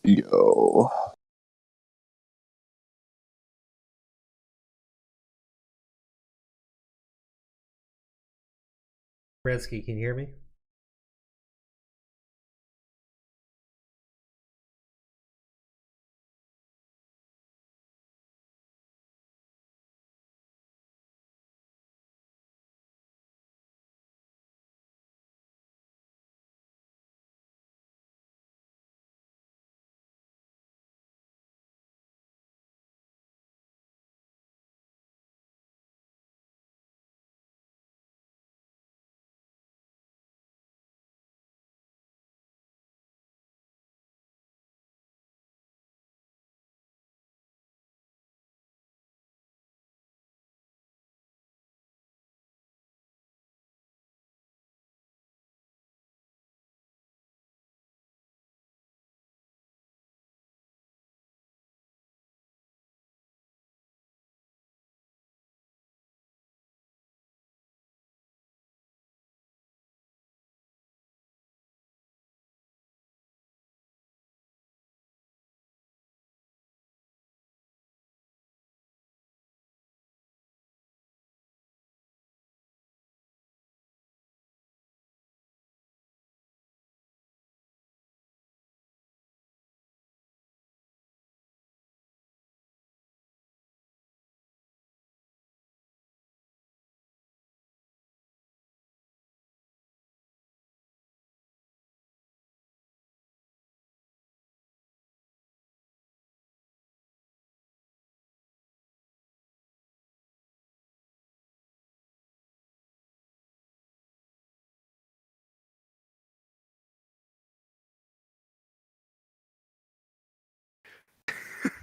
Yo. Redski, can you hear me?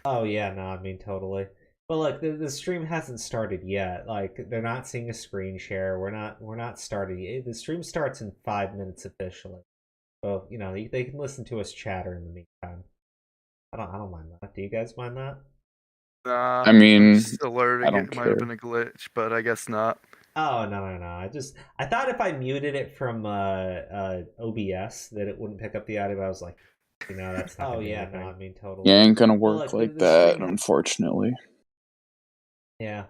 Oh yeah, no, I mean totally. But look, the stream hasn't started yet. Like they're not seeing a screen share. We're not started yet. The stream starts in 5 minutes officially. So they can listen to us chatter in the meantime. I don't mind that. Do you guys mind that? Nah, I mean, I'm just I alerting don't it might have care. been a glitch, but I guess not. Oh no. I thought if I muted it from OBS that it wouldn't pick up the audio. But I was like, that's not. Oh yeah, no, I mean totally. Yeah, ain't gonna But work look, like the that, stream. unfortunately. Yeah.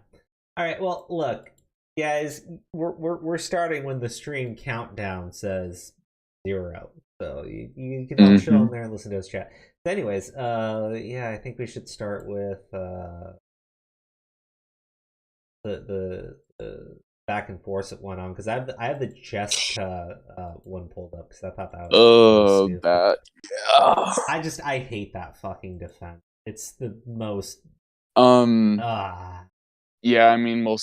All right. Well, look, guys, we're starting when the stream countdown says 0. So you can all chill in there and listen to us chat. So anyways, yeah, I think we should start with the back and forth that went on because I have the Jessica one pulled up because I thought that was stupid. That. Yeah. I hate that fucking defense. It's the most. Yeah, I mean, I'll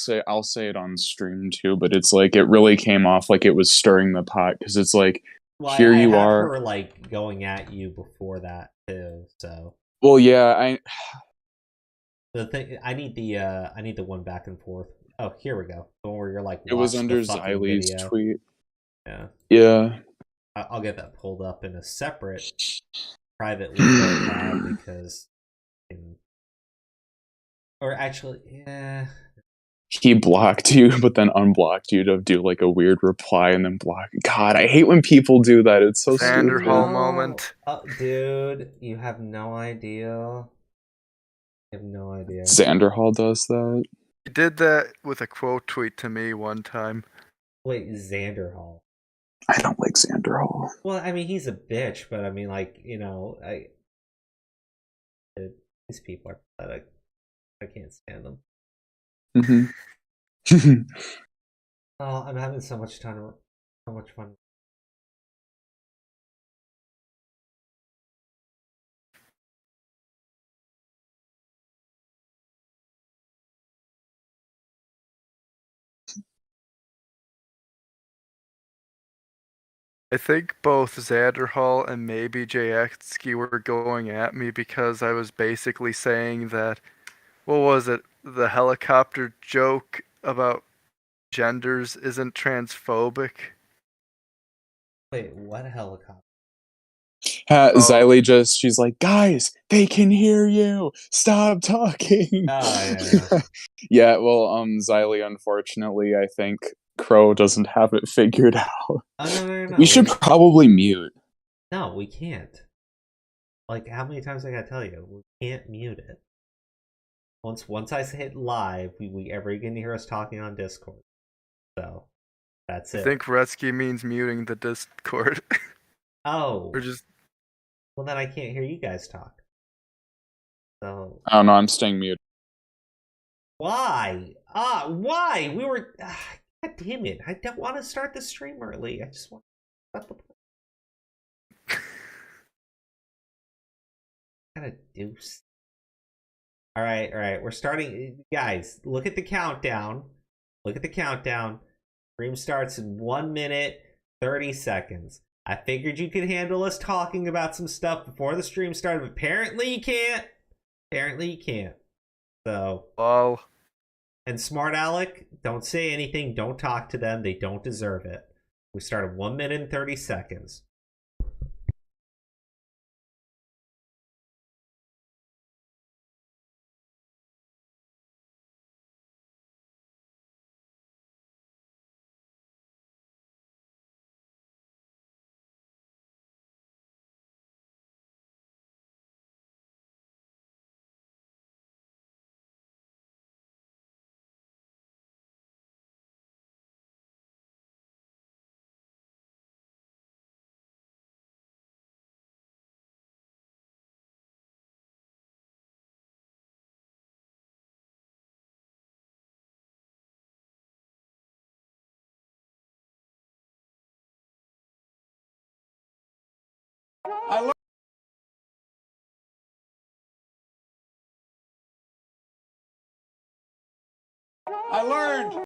say it on stream too, but it's like it really came off like it was stirring the pot because it's like Well, here I you have are. her like going at you before that too. So. Well, yeah, The thing I need the one back and forth. Oh, here we go. The one where you're like, it was watch the under fucking Xylee's video. tweet. Yeah. Yeah. I'll get that pulled up in a separate private window tab because, or actually, yeah. He blocked you, but then unblocked you to do like a weird reply and then block. God, I hate when people do that. It's so stupid. Hall moment. Oh, dude, you have no idea. I have no idea. Xanderhall does that. He did that with a quote tweet to me one time. Wait, Xanderhall. I don't like Xanderhall. Well, I mean, he's a bitch, but I mean, like, these people are pathetic. I can't stand them. Oh, I'm having so much fun. I think both Xanderhall and maybe Redski were going at me because I was basically saying that, what was it, the helicopter joke about genders isn't transphobic. Wait, what helicopter? Xylee she's like, guys, they can hear you. Stop talking. Oh, yeah. Yeah, well, Xylee, unfortunately, I think Crow doesn't have it figured out. Oh, no. We should probably mute. No, we can't. Like, how many times I gotta tell you? We can't mute it. Once I hit live, we ever gonna hear us talking on Discord. So that's it. I think Redski means muting the Discord. Oh. Or just. Well, then I can't hear you guys talk. So. Oh no, I'm staying muted. Why? Why? We were. God damn it! I don't want to start the stream early. I just want to start the. What a deuce. All right. We're starting, guys. Look at the countdown. Stream starts in 1 minute 30 seconds. I figured you could handle us talking about some stuff before the stream started, but apparently you can't. So. Lol. And Smart Alec, don't say anything. Don't talk to them. They don't deserve it. We started 1 minute and 30 seconds. I learned.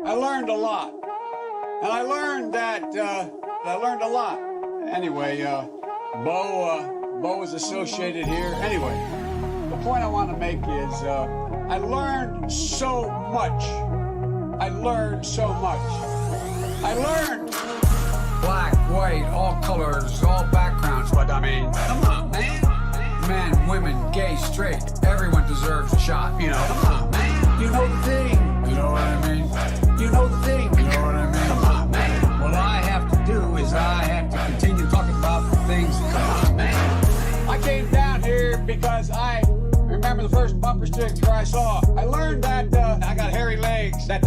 I learned a lot. And I learned that, I learned a lot. Anyway, Bo is associated here. Anyway, the point I want to make is, I learned so much. I learned black, white, all colors, all backgrounds. But I mean, come on, man. Men, women, gay, straight, everyone deserves a shot. You know, come on, man. You know the thing. You know what I mean? You know the thing. You know what I mean? Come on, man. What I have to do is I have to continue talking about the things. Come on, man. I came down here because I remember the first bumper sticker I saw. I learned that I got hairy legs that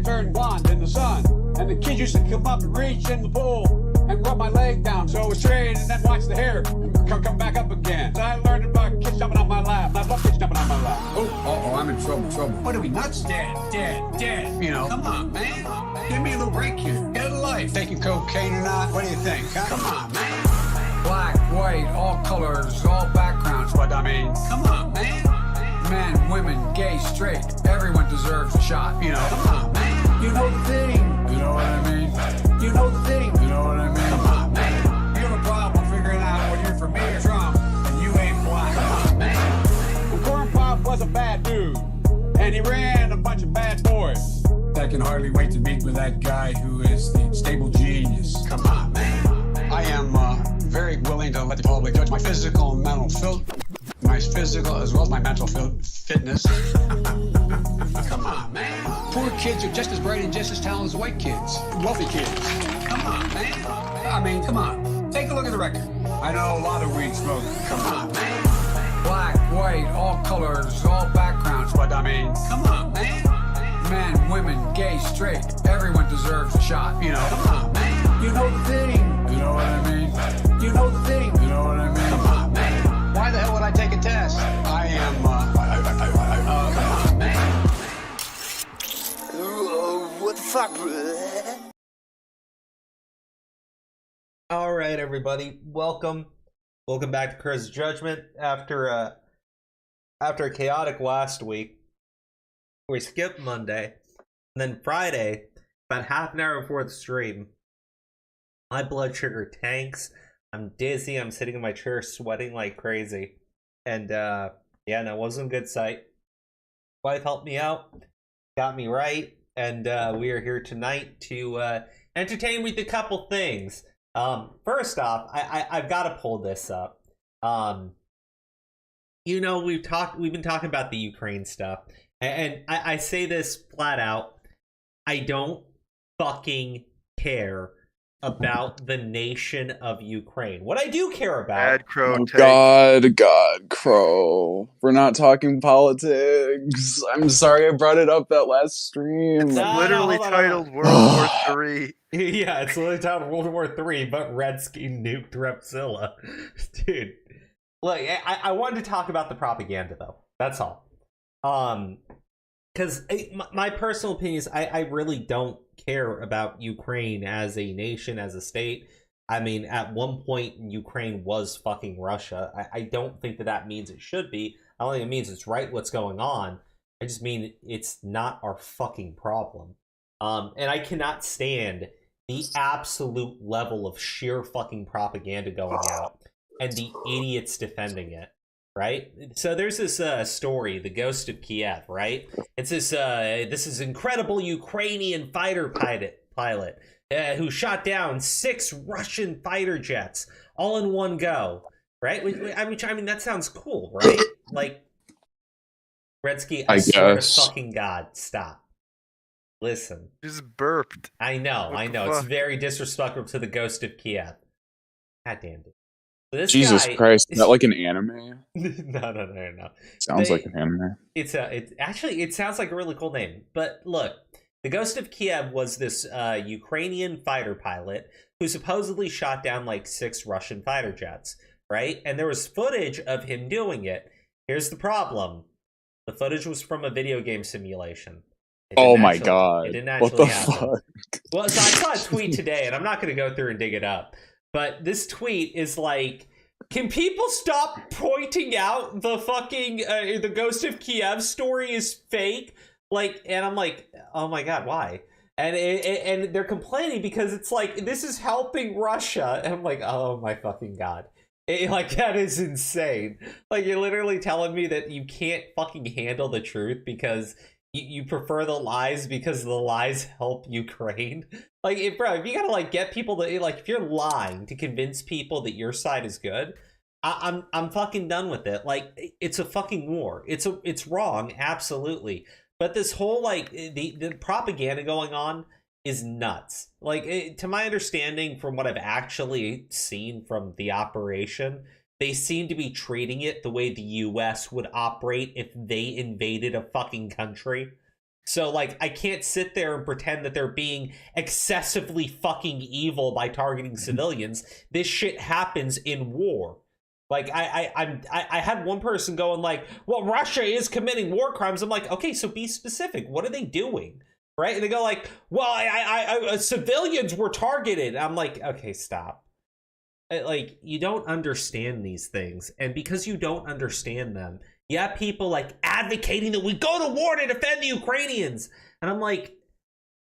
turned blonde in the sun. And the kids used to come up and reach in the pool and rub my leg down so it was straight and then watch the hair come back up again. I learned about kids jumping on my lap. I love kids jumping on my lap. Oh, I'm in trouble. What are we, nuts? Dead. You know, come on, man. Give me a little break here. Get a life. Taking cocaine or not? What do you think? Huh? Come on, man. Black, white, all colors, all backgrounds. But I mean, come on, man. Men, women, gay, straight, everyone deserves a shot. You know, come on, man. You know the thing. You know what I mean? You know the thing. You know what I mean? Come on, man. You have a problem figuring out whether you're from me or Trump, and you ain't black. Come on, man. Well, Corn Pop was a bad dude, and he ran a bunch of bad boys. I can hardly wait to meet with that guy who is the stable genius. Come on, man. I am very willing to let the public judge my physical and mental my physical as well as my mental fitness. Come on, man. Poor kids are just as bright and just as talented as white kids. Wealthy kids. Come on, man. I mean, come on. Take a look at the record. I know a lot of weed smokers. Come on, man. Black, white, all colors, all backgrounds. But I mean, come on, man. Men, women, gay, straight, everyone deserves a shot. You know, come on, man. You know the thing. You know what I mean? You know the thing. You know what I mean? Come on, man. Why the hell would I take a test? I am, come on, man. What the fuck, bro? right, everybody, welcome back to Chris Judgment. After a chaotic last week, we skipped Monday, and then Friday, about half an hour before the stream, my blood sugar tanks. I'm dizzy. I'm sitting in my chair, sweating like crazy, and yeah, no, it wasn't a good sight. Wife helped me out, got me right, and we are here tonight to entertain with a couple things. First off, I've got to pull this up. You know, we've been talking about the Ukraine stuff, and I say this flat out. I don't fucking care about the nation of Ukraine. What I do care about... Bad Crow Oh, take. God, Crow. We're not talking politics. I'm sorry I brought it up that last stream. It's No, literally hold on. titled World War III. Yeah, it's literally titled World War III, but Redski nuked Repzilla. Dude. Look, I wanted to talk about the propaganda, though. That's all. Because my personal opinion is I really don't care about Ukraine as a nation, as a state. I mean, at one point, Ukraine was fucking Russia. I don't think that means it should be. I don't think it means it's right what's going on. I just mean it's not our fucking problem. And I cannot stand the absolute level of sheer fucking propaganda going out and the idiots defending it. Right? So there's this story, the Ghost of Kiev, right? It's this is incredible Ukrainian fighter pilot who shot down 6 Russian fighter jets all in one go, right? I mean that sounds cool, right? Like, Redski, I swear to fucking God, stop. Listen. Just burped. I know. Fuck? It's very disrespectful to the Ghost of Kiev. God damn it. This Jesus guy, Christ, is that like an anime? No. Sounds like an anime. It sounds like a really cool name. But look, the Ghost of Kiev was this Ukrainian fighter pilot who supposedly shot down like 6 Russian fighter jets, right? And there was footage of him doing it. Here's the problem. The footage was from a video game simulation. Oh my God. It didn't actually what the happen. fuck? Well, so I saw a tweet today, and I'm not going to go through and dig it up. But this tweet is like, can people stop pointing out the fucking the Ghost of Kiev story is fake? Like, and I'm like, oh my God, why? And and they're complaining because it's like, this is helping Russia. And I'm like, oh my fucking God. Like, that is insane. Like, you're literally telling me that you can't fucking handle the truth because you prefer the lies because the lies help Ukraine. Like, if you gotta like get people to like, if you're lying to convince people that your side is good, I'm fucking done with it. Like, it's a fucking war. It's wrong, absolutely. But this whole like the propaganda going on is nuts. Like, to my understanding, from what I've actually seen from the operation, they seem to be treating it the way the US would operate if they invaded a fucking country. So, like, I can't sit there and pretend that they're being excessively fucking evil by targeting civilians. This shit happens in war. Like, I had one person going like, well, Russia is committing war crimes. I'm like, okay, so be specific. What are they doing? Right? And they go like, well, civilians were targeted. I'm like, okay, stop. Like, you don't understand these things, and because you don't understand them, you have people like advocating that we go to war to defend the Ukrainians, and I'm like,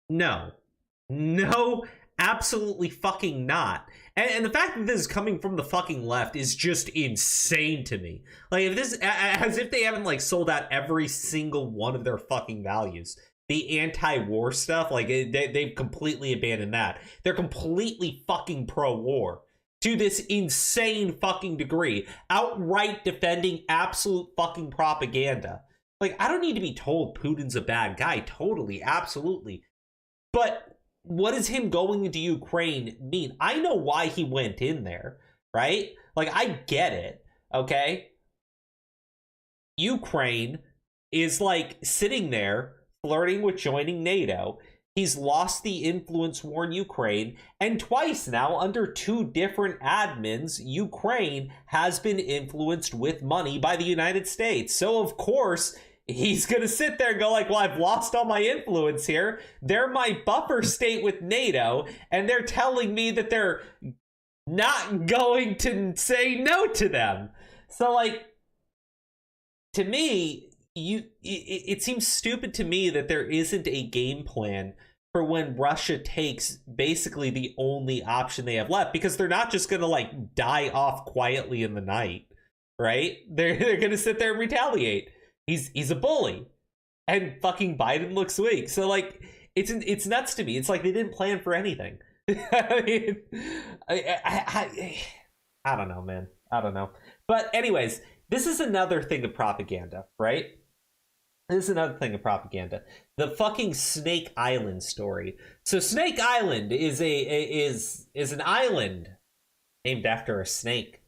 no, absolutely fucking not. And the fact that this is coming from the fucking left is just insane to me. Like, if this, as if they haven't like sold out every single one of their fucking values. The anti-war stuff, like they've completely abandoned that. They're completely fucking pro-war. To this insane fucking degree, outright defending absolute fucking propaganda. Like, I don't need to be told Putin's a bad guy. Totally, absolutely. But what does him going into Ukraine mean? I know why he went in there, right? Like, I get it, okay? Ukraine is like sitting there flirting with joining NATO. He's lost the influence war in Ukraine, and twice now, under 2 different admins, Ukraine has been influenced with money by the United States. So, of course, he's going to sit there and go like, well, I've lost all my influence here. They're my buffer state with NATO, and they're telling me that they're not going to say no to them. So, like, to me, it seems stupid to me that there isn't a game plan for when Russia takes basically the only option they have left, because they're not just gonna like die off quietly in the night, right? They're gonna sit there and retaliate. He's a bully, and fucking Biden looks weak. So like, it's nuts to me. It's like they didn't plan for anything. I mean, I don't know, man. I don't know. But anyways, this is another thing of propaganda, right? This is another thing of propaganda. The fucking Snake Island story. So Snake Island is an island named after a snake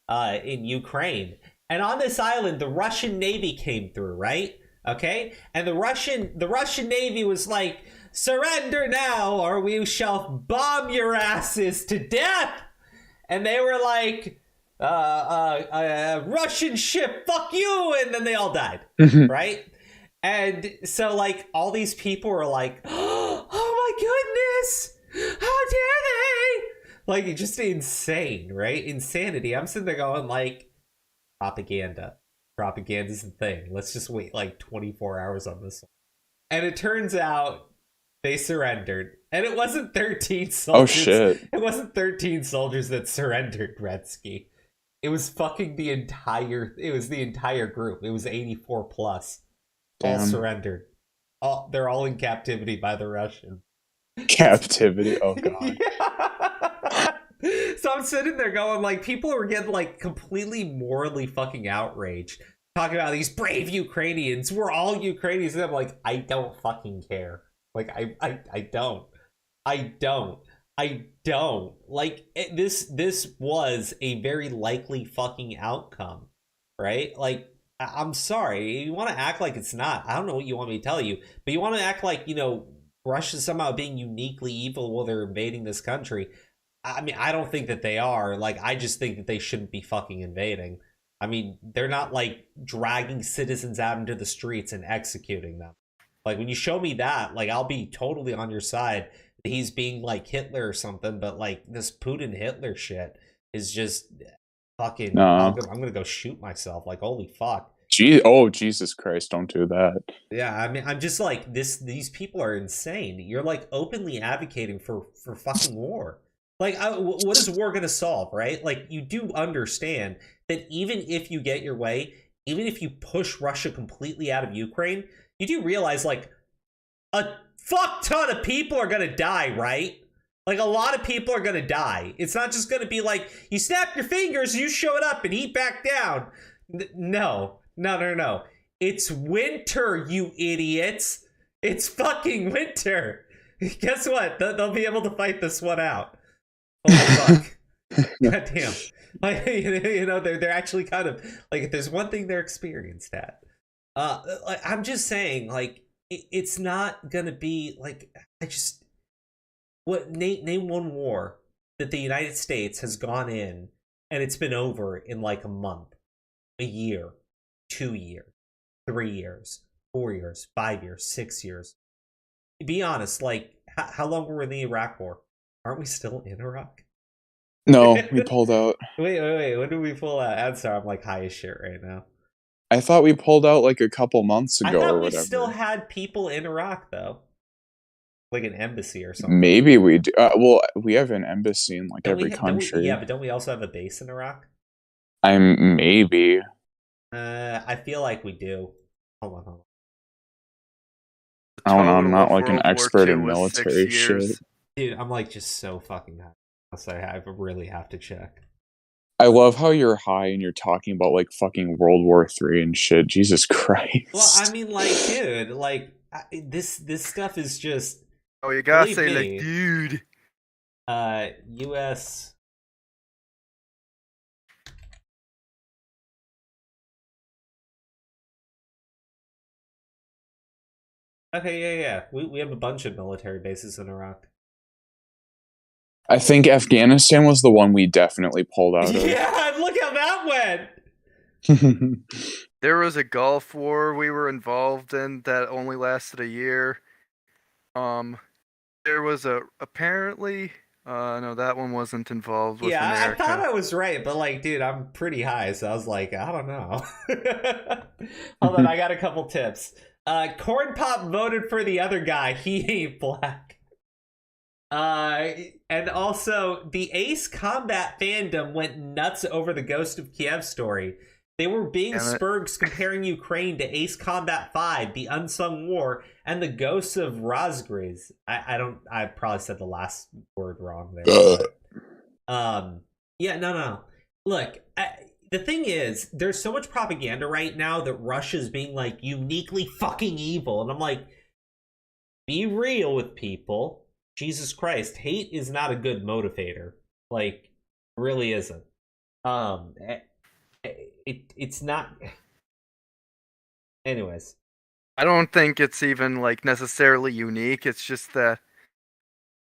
in Ukraine. And on this island, the Russian Navy came through, right? Okay? And the Russian Navy was like, surrender now or we shall bomb your asses to death. And they were like, Russian ship, fuck you. And then they all died, right? And so, like, all these people are like, oh my goodness, how dare they? Like, just insane, right? Insanity. I'm sitting there going, like, propaganda. Propaganda's the thing. Let's just wait, like, 24 hours on this one. And it turns out they surrendered. And it wasn't 13 soldiers. Oh, shit. It wasn't 13 soldiers that surrendered, Redski. It was fucking the entire group. It was 84 plus. All surrendered. They're all in captivity by the Russians. Captivity? Oh, God. Yeah. So I'm sitting there going, like, people are getting, like, completely morally fucking outraged. Talking about these brave Ukrainians. We're all Ukrainians. And I'm like, I don't fucking care. Like, I don't. Like, this was a very likely fucking outcome. Right? Like, I'm sorry, you want to act like it's not. I don't know what you want me to tell you, but you want to act like, you know, Russia's somehow being uniquely evil while they're invading this country. I mean, I don't think that they are. Like, I just think that they shouldn't be fucking invading. I mean, they're not, like, dragging citizens out into the streets and executing them. Like, when you show me that, like, I'll be totally on your side. He's being, like, Hitler or something, but, like, this Putin-Hitler shit is just... fucking, no. I'm gonna go shoot myself. Like, holy fuck. Jesus Christ, don't do that. Yeah, I mean, I'm just like, these people are insane. You're like openly advocating for fucking war. Like, what is war gonna solve, right? Like, you do understand that even if you get your way, even if you push Russia completely out of Ukraine, you do realize, like, a fuck ton of people are gonna die, right? Like, a lot of people are going to die. It's not just going to be like, you snap your fingers, you show it up, and eat back down. No. It's winter, you idiots. It's fucking winter. Guess what? They'll be able to fight this one out. Holy fuck. Goddamn. Like, you know, they're actually kind of, like, if there's one thing they're experienced at. Like, I'm just saying, like, it's not going to be, like, name one war that the United States has gone in and it's been over in like a month, a year, 2 years, 3 years, 4 years, 5 years, 6 years. Be honest, like, how long were we in the Iraq War? Aren't we still in Iraq? No, we pulled out. Wait. When did we pull out? I'm sorry, I'm like high as shit right now. I thought we pulled out like a couple months ago or whatever. We still had people in Iraq, though. Like an embassy or something. Maybe we do. Well, we have an embassy in like every country. But don't we also have a base in Iraq? Maybe. I feel like we do. Hold on. I don't know. I'm not like an expert in military shit. Dude, I'm like just so fucking high. I'll say I really have to check. I love how you're high and you're talking about like fucking World War III and shit. Jesus Christ. Well, I mean, like, dude, like this stuff is just. Oh, you gotta say, like, dude. U.S. Okay, yeah. We have a bunch of military bases in Iraq. I think Afghanistan was the one we definitely pulled out of. Yeah, look how that went! There was a Gulf War we were involved in that only lasted a year. There was apparently No, that one wasn't involved with Yeah, America. I thought I was right, but like, dude, I'm pretty high, so I was like, I don't know. Hold on, I got a couple tips. Corn Pop voted for the other guy. He ain't black. And also, the Ace Combat fandom went nuts over the Ghost of Kiev story. They were being spurgs comparing Ukraine to Ace Combat 5, The Unsung War, and the Ghosts of Razgriz. I probably said the last word wrong there. But, yeah, no. Look, the thing is, there's so much propaganda right now that Russia's being, like, uniquely fucking evil. And I'm like, be real with people. Jesus Christ, hate is not a good motivator. Like, really isn't. It's not. Anyways, I don't think it's even like necessarily unique. It's just that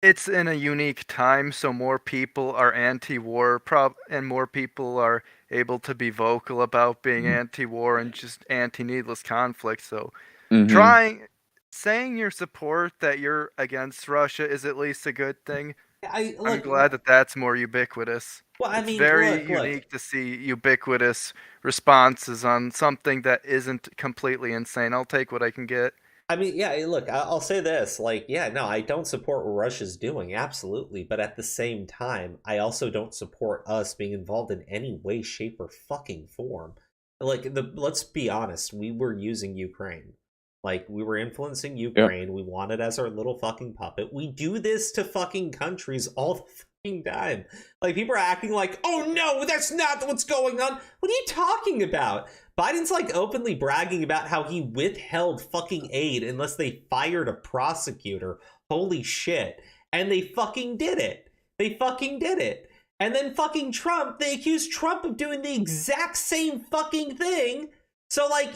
it's in a unique time, so more people are anti-war, and more people are able to be vocal about being anti-war and just anti-needless conflict. So, saying your support that you're against Russia is at least a good thing. I'm glad that that's more ubiquitous. Well, I it's mean, very unique to see ubiquitous responses on something that isn't completely insane. I'll take what I can get. I mean, yeah, look, I'll say this. Like, yeah, no, I don't support what Russia's doing, absolutely. But at the same time, I also don't support us being involved in any way, shape, or fucking form. Like, let's be honest, we were using Ukraine. Like, we were influencing Ukraine. Yep. We wanted as our little fucking puppet. We do this to fucking countries all the fucking time. Like, people are acting like, oh no, that's not what's going on. What are you talking about? Biden's, like, openly bragging about how he withheld fucking aid unless they fired a prosecutor. Holy shit. And they fucking did it. They fucking did it. And then fucking Trump, they accused Trump of doing the exact same fucking thing. So, like,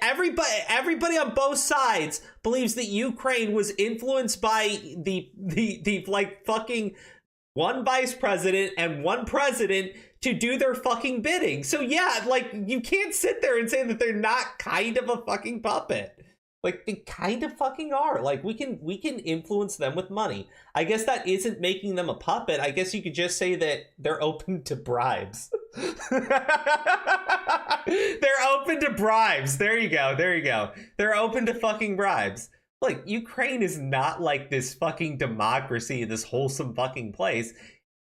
everybody on both sides believes that Ukraine was influenced by the like, fucking one vice president and one president to do their fucking bidding. So, yeah, like, you can't sit there and say that they're not kind of a fucking puppet. Like, they kind of fucking are. Like, we can influence them with money. I guess that isn't making them a puppet. I guess you could just say that they're open to bribes. They're open to bribes. There you go. They're open to fucking bribes. Look, Ukraine is not like this fucking democracy, this wholesome fucking place.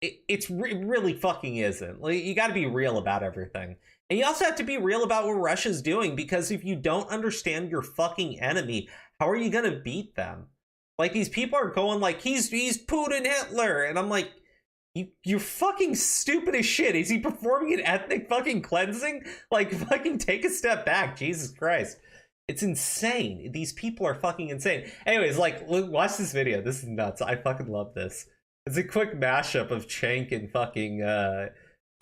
It really fucking isn't. Like, you gotta be real about everything. And you also have to be real about what Russia's doing, because if you don't understand your fucking enemy, how are you gonna beat them? Like, these people are going like, he's Putin Hitler, and I'm like, you're fucking stupid as shit. Is he performing an ethnic fucking cleansing? Like, fucking take a step back, Jesus Christ. It's insane. These people are fucking insane. Anyways, like, watch this video. This is nuts. I fucking love this. It's a quick mashup of Chank and fucking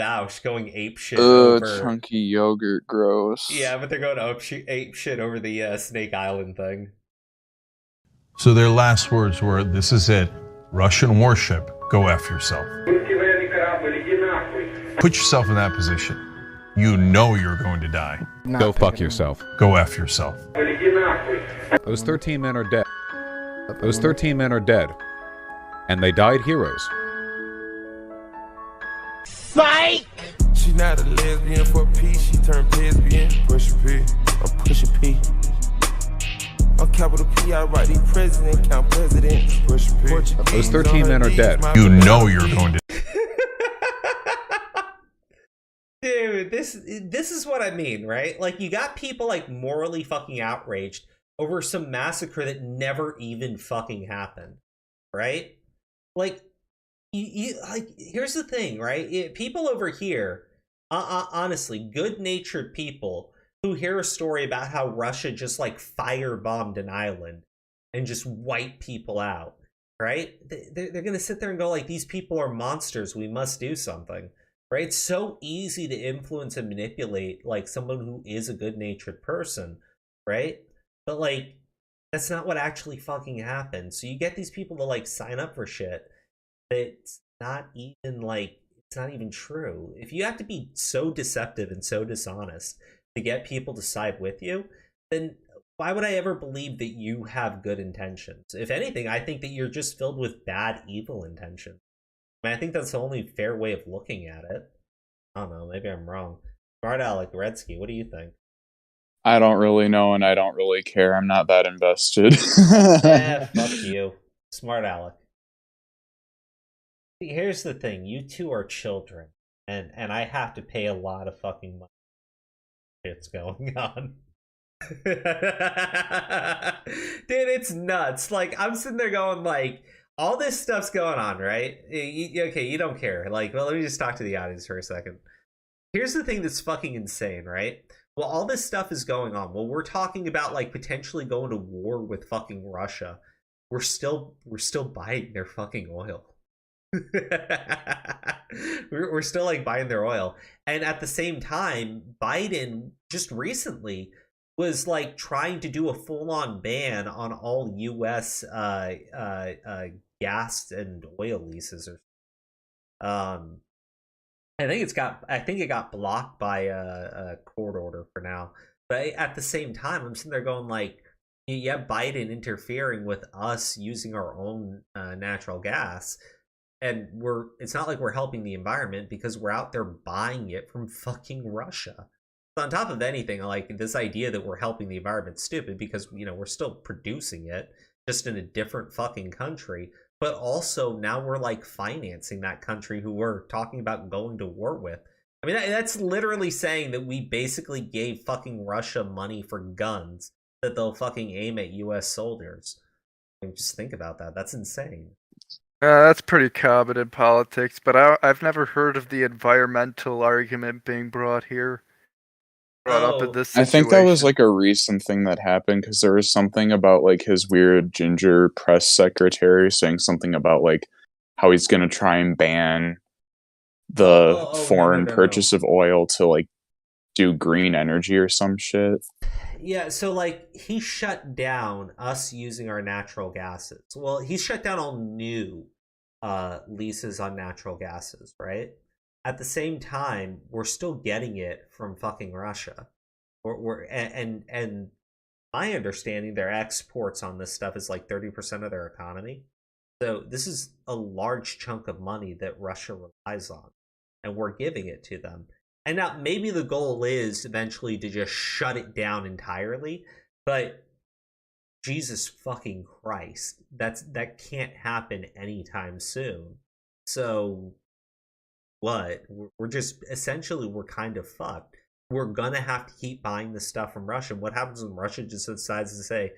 Bausch going ape shit over chunky yogurt, gross. Yeah, but they're going ape shit over the Snake Island thing. So their last words were, "This is it. Russian warship, go F yourself." Put yourself in that position. You know you're going to die. Go fuck yourself. Go F yourself. Those 13 men are dead. Those 13 men are dead. And they died heroes. Psych! She not a lesbian for peace, she turned lesbian. Push P, I'm pushing P. On capital P, I write the president, count presidents. Push P. Those 13 men are dead. You know you're going to. Dude, this is what I mean, right? Like, you got people, like, morally fucking outraged over some massacre that never even fucking happened, right? Like, you like, here's the thing, right? People over here, honestly, good-natured people who hear a story about how Russia just, like, firebombed an island and just wiped people out, right? They're gonna sit there and go, like, these people are monsters, we must do something, right? It's so easy to influence and manipulate, like, someone who is a good-natured person, right? But, like, that's not what actually fucking happened. So you get these people to, like, sign up for shit that's not even, like, it's not even true. If you have to be so deceptive and so dishonest to get people to side with you, then why would I ever believe that you have good intentions? If anything, I think that you're just filled with bad, evil intentions. I mean, I think that's the only fair way of looking at it. I don't know, maybe I'm wrong. Smart Alec, Redski, what do you think? I don't really know, and I don't really care. I'm not that invested. Fuck you. Smart Alec. Here's the thing, you two are children, and I have to pay a lot of fucking money. It's going on. Dude, it's nuts. Like, I'm sitting there going, like, all this stuff's going on, right? Okay, you don't care. Like, well, let me just talk to the audience for a second. Here's the thing that's fucking insane, right? Well, all this stuff is going on. Well, we're talking about, like, potentially going to war with fucking Russia. We're still buying their fucking oil. we're still, like, buying their oil. And at the same time, Biden just recently was, like, trying to do a full-on ban on all U.S. Gas and oil leases. I think it got blocked by a court order for now. But at the same time, I'm sitting there going, like, yeah, Biden interfering with us using our own natural gas, and it's not like we're helping the environment because we're out there buying it from fucking Russia. So on top of anything, like, this idea that we're helping the environment's stupid because, you know, we're still producing it just in a different fucking country. But also now we're, like, financing that country who we're talking about going to war with. I mean, that's literally saying that we basically gave fucking Russia money for guns that they'll fucking aim at U.S. soldiers. I mean, just think about that. That's insane. That's pretty common in politics, but I've never heard of the environmental argument being brought here. Up in this situation. I think that was, like, a recent thing that happened because there was something about, like, his weird ginger press secretary saying something about, like, how he's gonna try and ban the foreign purchase of oil to, like, do green energy or some shit. Yeah, so, like, he shut down us using our natural gases. Well, he shut down all new leases on natural gases, right? At the same time, we're still getting it from fucking Russia. And my understanding, their exports on this stuff is like 30% of their economy. So this is a large chunk of money that Russia relies on, and we're giving it to them. And now maybe the goal is eventually to just shut it down entirely, but Jesus fucking Christ, that can't happen anytime soon. So what? We're just essentially, we're kind of fucked. We're gonna have to keep buying the stuff from Russia. What happens when Russia just decides to say,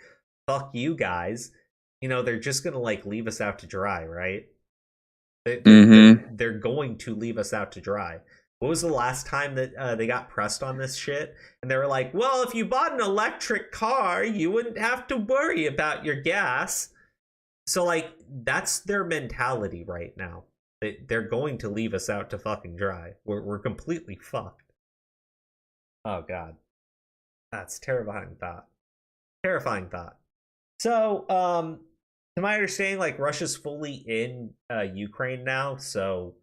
fuck you guys? You know, they're just gonna, like, leave us out to dry, right? They're going to leave us out to dry. What was the last time that they got pressed on this shit? And they were like, well, if you bought an electric car, you wouldn't have to worry about your gas. So, like, that's their mentality right now. They're going to leave us out to fucking dry. We're completely fucked. Oh, God. That's terrifying thought. Terrifying thought. So, to my understanding, like, Russia's fully in Ukraine now, so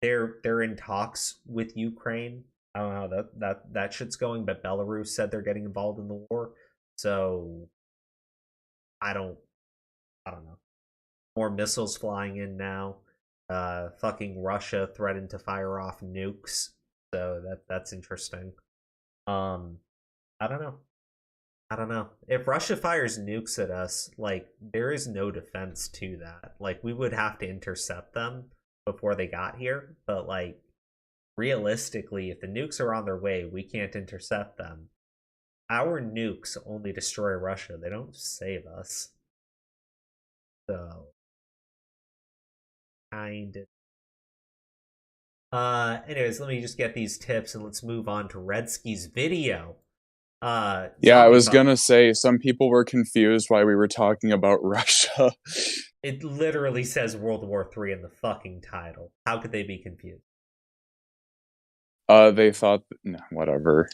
they're in talks with Ukraine. I don't know how that shit's going, but Belarus said they're getting involved in the war. So I don't know. More missiles flying in now. Fucking Russia threatened to fire off nukes. So that's interesting. I don't know. If Russia fires nukes at us, like, there is no defense to that. Like, we would have to intercept them before they got here, but, like, realistically, if the nukes are on their way, we can't intercept them. Our nukes only destroy Russia. They don't save us. So, kind of. Anyways, let me just get these tips and let's move on to Redski's video. Yeah, I was gonna say, some people were confused why we were talking about Russia. It literally says World War III in the fucking title. How could they be confused? They thought, no, whatever.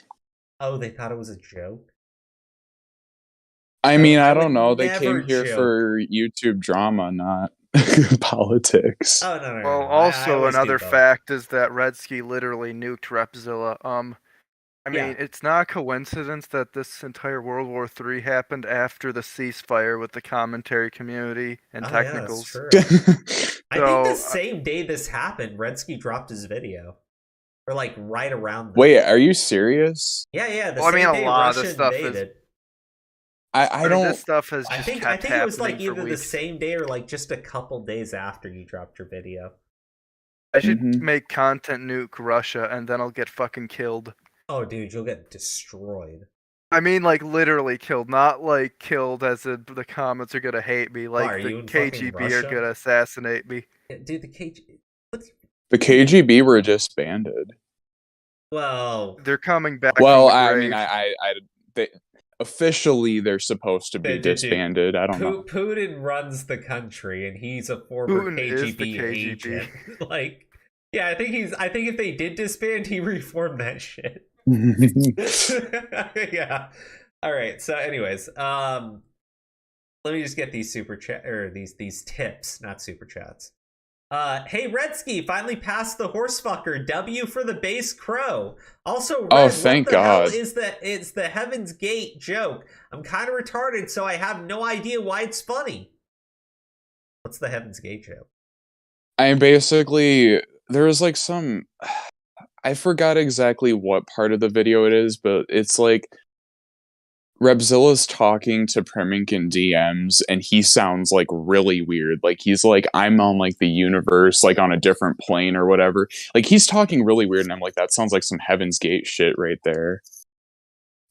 Oh, they thought it was a joke? I mean, I don't know. They came here for YouTube drama, not politics. Oh, no. Well, also another fact is that Redski literally nuked Repzilla. I mean, it's not a coincidence that this entire World War III happened after the ceasefire with the commentary community and technicals. Yeah, that's true. I think the So, same day this happened, Redski dropped his video. Or like right around then. Wait, are you serious? Yeah, the Well, I same mean, a day lot of Russia this stuff is- invaded. I don't. This stuff has I just think kept it was like happening for either the weeks. same day or like just a couple days after you dropped your video. I should make content nuke Russia and then I'll get fucking killed. Oh, dude, you'll get destroyed. I mean, like, literally killed. Not, like, killed as in the comments are gonna hate me. Like, Are the you in fucking KGB are Russia? gonna assassinate me. Dude, the KGB... The KGB were disbanded. Well... They're coming back Well, from the I grave. mean, they, officially they're supposed to be disbanded. I don't know. Putin runs the country, and he's a former Putin is KGB, the KGB. agent. Like, yeah, I think if they did disband, he reformed that shit. Yeah. All right. So, anyways, let me just get these super chat or these tips, not super chats. Hey Redski, finally passed the horsefucker. W for the base crow. Also, Red, Oh, thank what the God. hell is it's the Heaven's Gate joke? I'm kind of retarded, so I have no idea why it's funny. What's the Heaven's Gate joke? I basically there was like some. I forgot exactly what part of the video it is, but it's like Repzilla's talking to Primink in DMs, and he sounds like really weird. Like he's like, I'm on like the universe, like on a different plane or whatever. Like he's talking really weird, and I'm like, that sounds like some Heaven's Gate shit right there.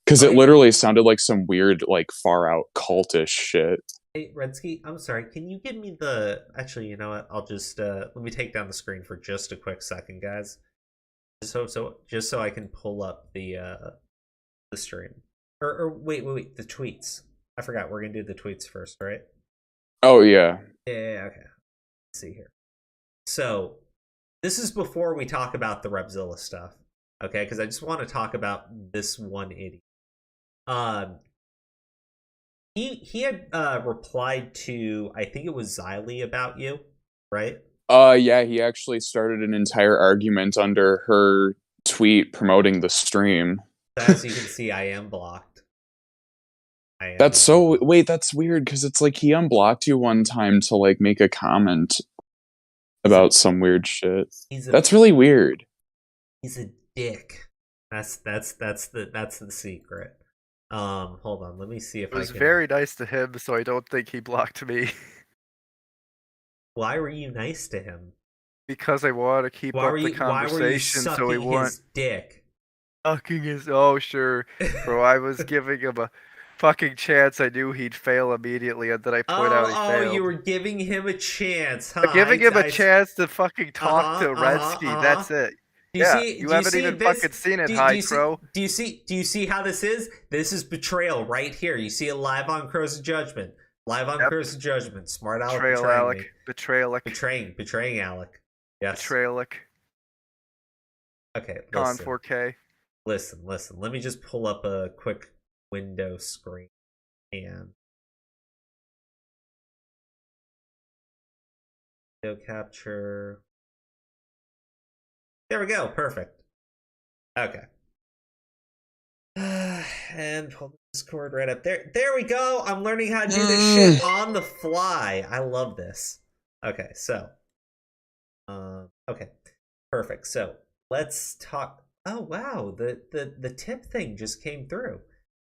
Because it literally sounded like some weird, like far out cultish shit. Hey Redski, I'm sorry. Can you give me the? Actually, you know what? I'll just let me take down the screen for just a quick second, guys. Just so I can pull up the stream. Or wait, the tweets. I forgot we're gonna do the tweets first, right? Oh yeah. Yeah, okay. Let's see here. So this is before we talk about the Repzilla stuff. Okay, because I just want to talk about this one idiot. He had replied to, I think it was Xylee about you, right? Yeah, he actually started an entire argument under her tweet promoting the stream. As you can see, I am blocked. That's so wait, that's weird because it's like he unblocked you one time to like make a comment about some weird shit. That's really weird. He's a dick. That's the secret. Hold on, let me see if It was very nice to him, so I don't think he blocked me. Why were you nice to him? Because I wanted to keep up the conversation, so he won't. His dick. Sucking his. Oh sure, bro. I was giving him a fucking chance. I knew he'd fail immediately, and then I point out he failed. Oh, you were giving him a chance, huh? Giving him a chance to fucking talk to Redski. That's it. You haven't even fucking seen it, Crow. Do you see how this is? This is betrayal right here. You see it live on Crow's Judgment. Live on Crow's Judgment. Smart Alec betraying betraying Alec. Yes. Betrayalic. Okay. Con 4K. Listen. Let me just pull up a quick window screen and video capture. There we go. Perfect. Okay. And pull the Discord right up there. There we go. I'm learning how to do this shit on the fly. I love this. Okay, so. Okay. Perfect. So let's talk. Oh wow, the tip thing just came through.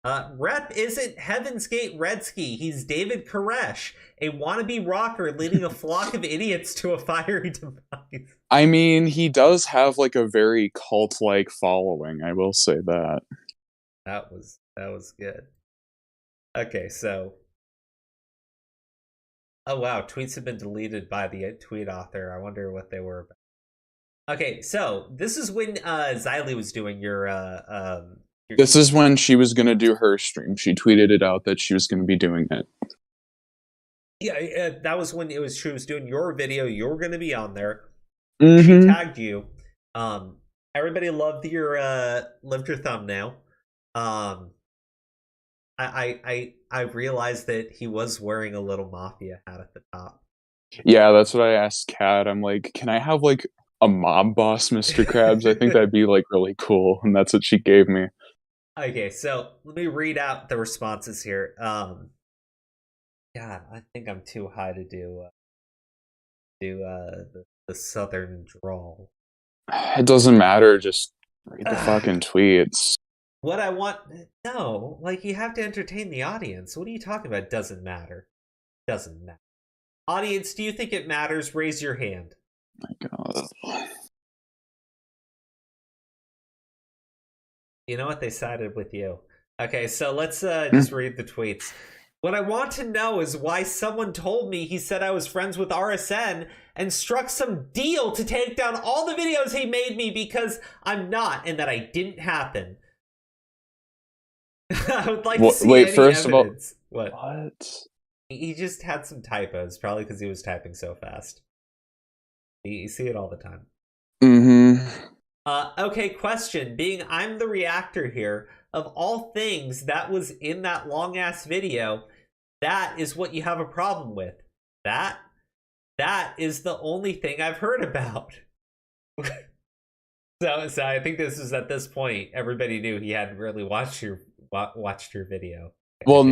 Rep isn't Heaven's Gate Redski. He's David Koresh, a wannabe rocker leading a flock of idiots to a fiery demise. I mean, he does have like a very cult-like following. I will say that. That was good. Okay, so. Oh wow, tweets have been deleted by the tweet author. I wonder what they were about. Okay, so this is when Xylee was doing your This is when she was going to do her stream. She tweeted it out that she was going to be doing it. Yeah, that was when she was doing your video. You were going to be on there. Mm-hmm. She tagged you. Everybody loved your thumbnail. I realized that he was wearing a little mafia hat at the top. Yeah, that's what I asked Kat. I'm like, can I have like a mob boss, Mr. Krabs. I think that'd be like really cool, and that's what she gave me. Okay, so let me read out the responses here. God, I think I'm too high to do the southern drawl. It doesn't matter. Just read the fucking tweets. What I want... No, like, you have to entertain the audience. What are you talking about? Doesn't matter. Doesn't matter. Audience, do you think it matters? Raise your hand. My God. You know what? They sided with you. Okay, so let's just read the tweets. What I want to know is why someone told me he said I was friends with RSN and struck some deal to take down all the videos he made me because I'm not, and that I didn't happen. I would like to see any first evidence. of all, what? He just had some typos, probably because he was typing so fast. You see it all the time. Mm-hmm. Okay, question. Being I'm the reactor here, of all things that was in that long-ass video, that is what you have a problem with. That is the only thing I've heard about. So I think this is at this point, everybody knew he hadn't really watched your video. Well,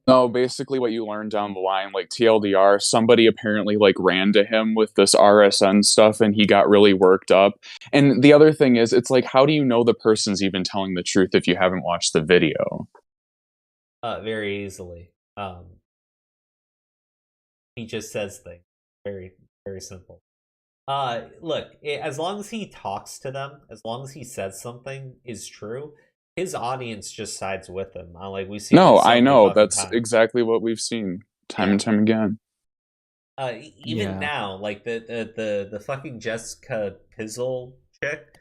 no, basically what you learn down the line, like TLDR, somebody apparently like ran to him with this RSN stuff and he got really worked up. And the other thing is, it's like, how do you know the person's even telling the truth if you haven't watched the video? Very easily. He just says things. Very, very simple. Look, as long as he talks to them, as long as he says something is true, his audience just sides with him. Like we see. No, I know that's exactly what we've seen time and time again. Even now, like the fucking Jessica Pizzle chick,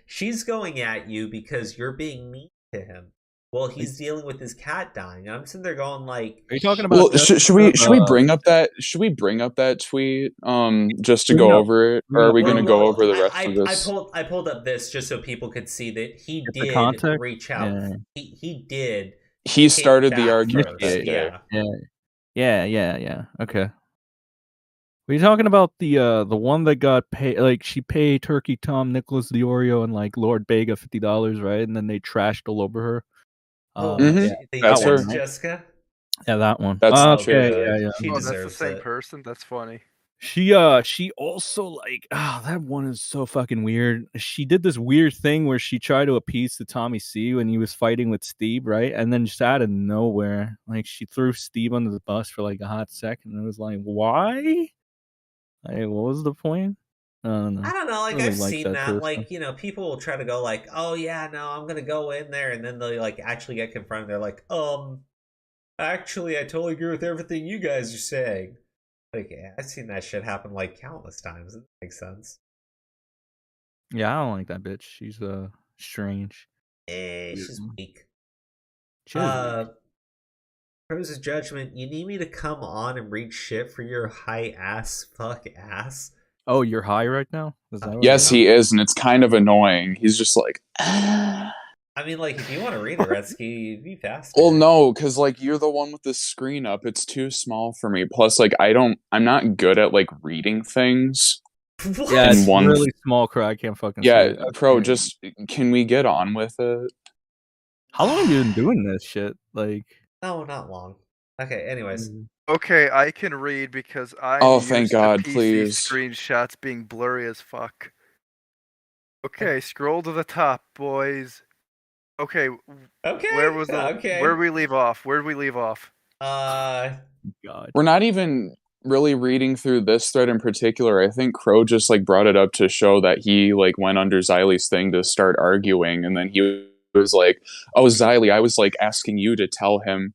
she's going at you because you're being mean to him. Well, he's dealing with his cat dying. And I'm sitting there going like, "Are you talking about?" Well, should we bring up that? Should we bring up that tweet? Just to go over it, or are we going to go over the rest of this? I pulled up this just so people could see that he did reach out. Yeah. He did. He started the argument. Yeah. Okay. Are you talking about the one that got paid? Like she paid Turkey Tom, Nicholas Diorio, and like Lord Bega $50, right? And then they trashed all over her. That's her, Jessica. Yeah, that one. That's okay. Yeah. Oh, that's the same person. That's funny. She also like that one is so fucking weird. She did this weird thing where she tried to appease the Tommy C when he was fighting with Steve, right? And then just out of nowhere, like she threw Steve under the bus for like a hot second, and it was like, why? Like, what was the point? I don't know. Like I've seen that. Like, you know, people will try to go like, "Oh yeah, no, I'm gonna go in there," and then they like actually get confronted. They're like, actually, I totally agree with everything you guys are saying." Like, I've seen that shit happen like countless times. It makes sense. Yeah, I don't like that bitch. She's strange. She's weak. Pros of Judgment, you need me to come on and read shit for your high ass fuck ass? Oh, you're high right now? Yes, he is, and it's kind of annoying. He's just like... I mean, like, if you want to read it, Redski, you'd be faster. Well, no, because, like, you're the one with the screen up. It's too small for me. Plus, like, I'm not good at, like, reading things. What? Yeah, it's really small, Crow. I can't fucking see it. Pro, just, can we get on with it? How long have you been doing this shit? Like... No, not long. Okay, anyways. Okay, I can read because I'm thank God, PC please. Screenshots being blurry as fuck. Okay, scroll to the top, boys. Okay. Where was the? Okay. Where did we leave off? God. We're not even really reading through this thread in particular. I think Crow just like brought it up to show that he like went under Xylee's thing to start arguing, and then he was like, "Oh, Xylee, I was like asking you to tell him."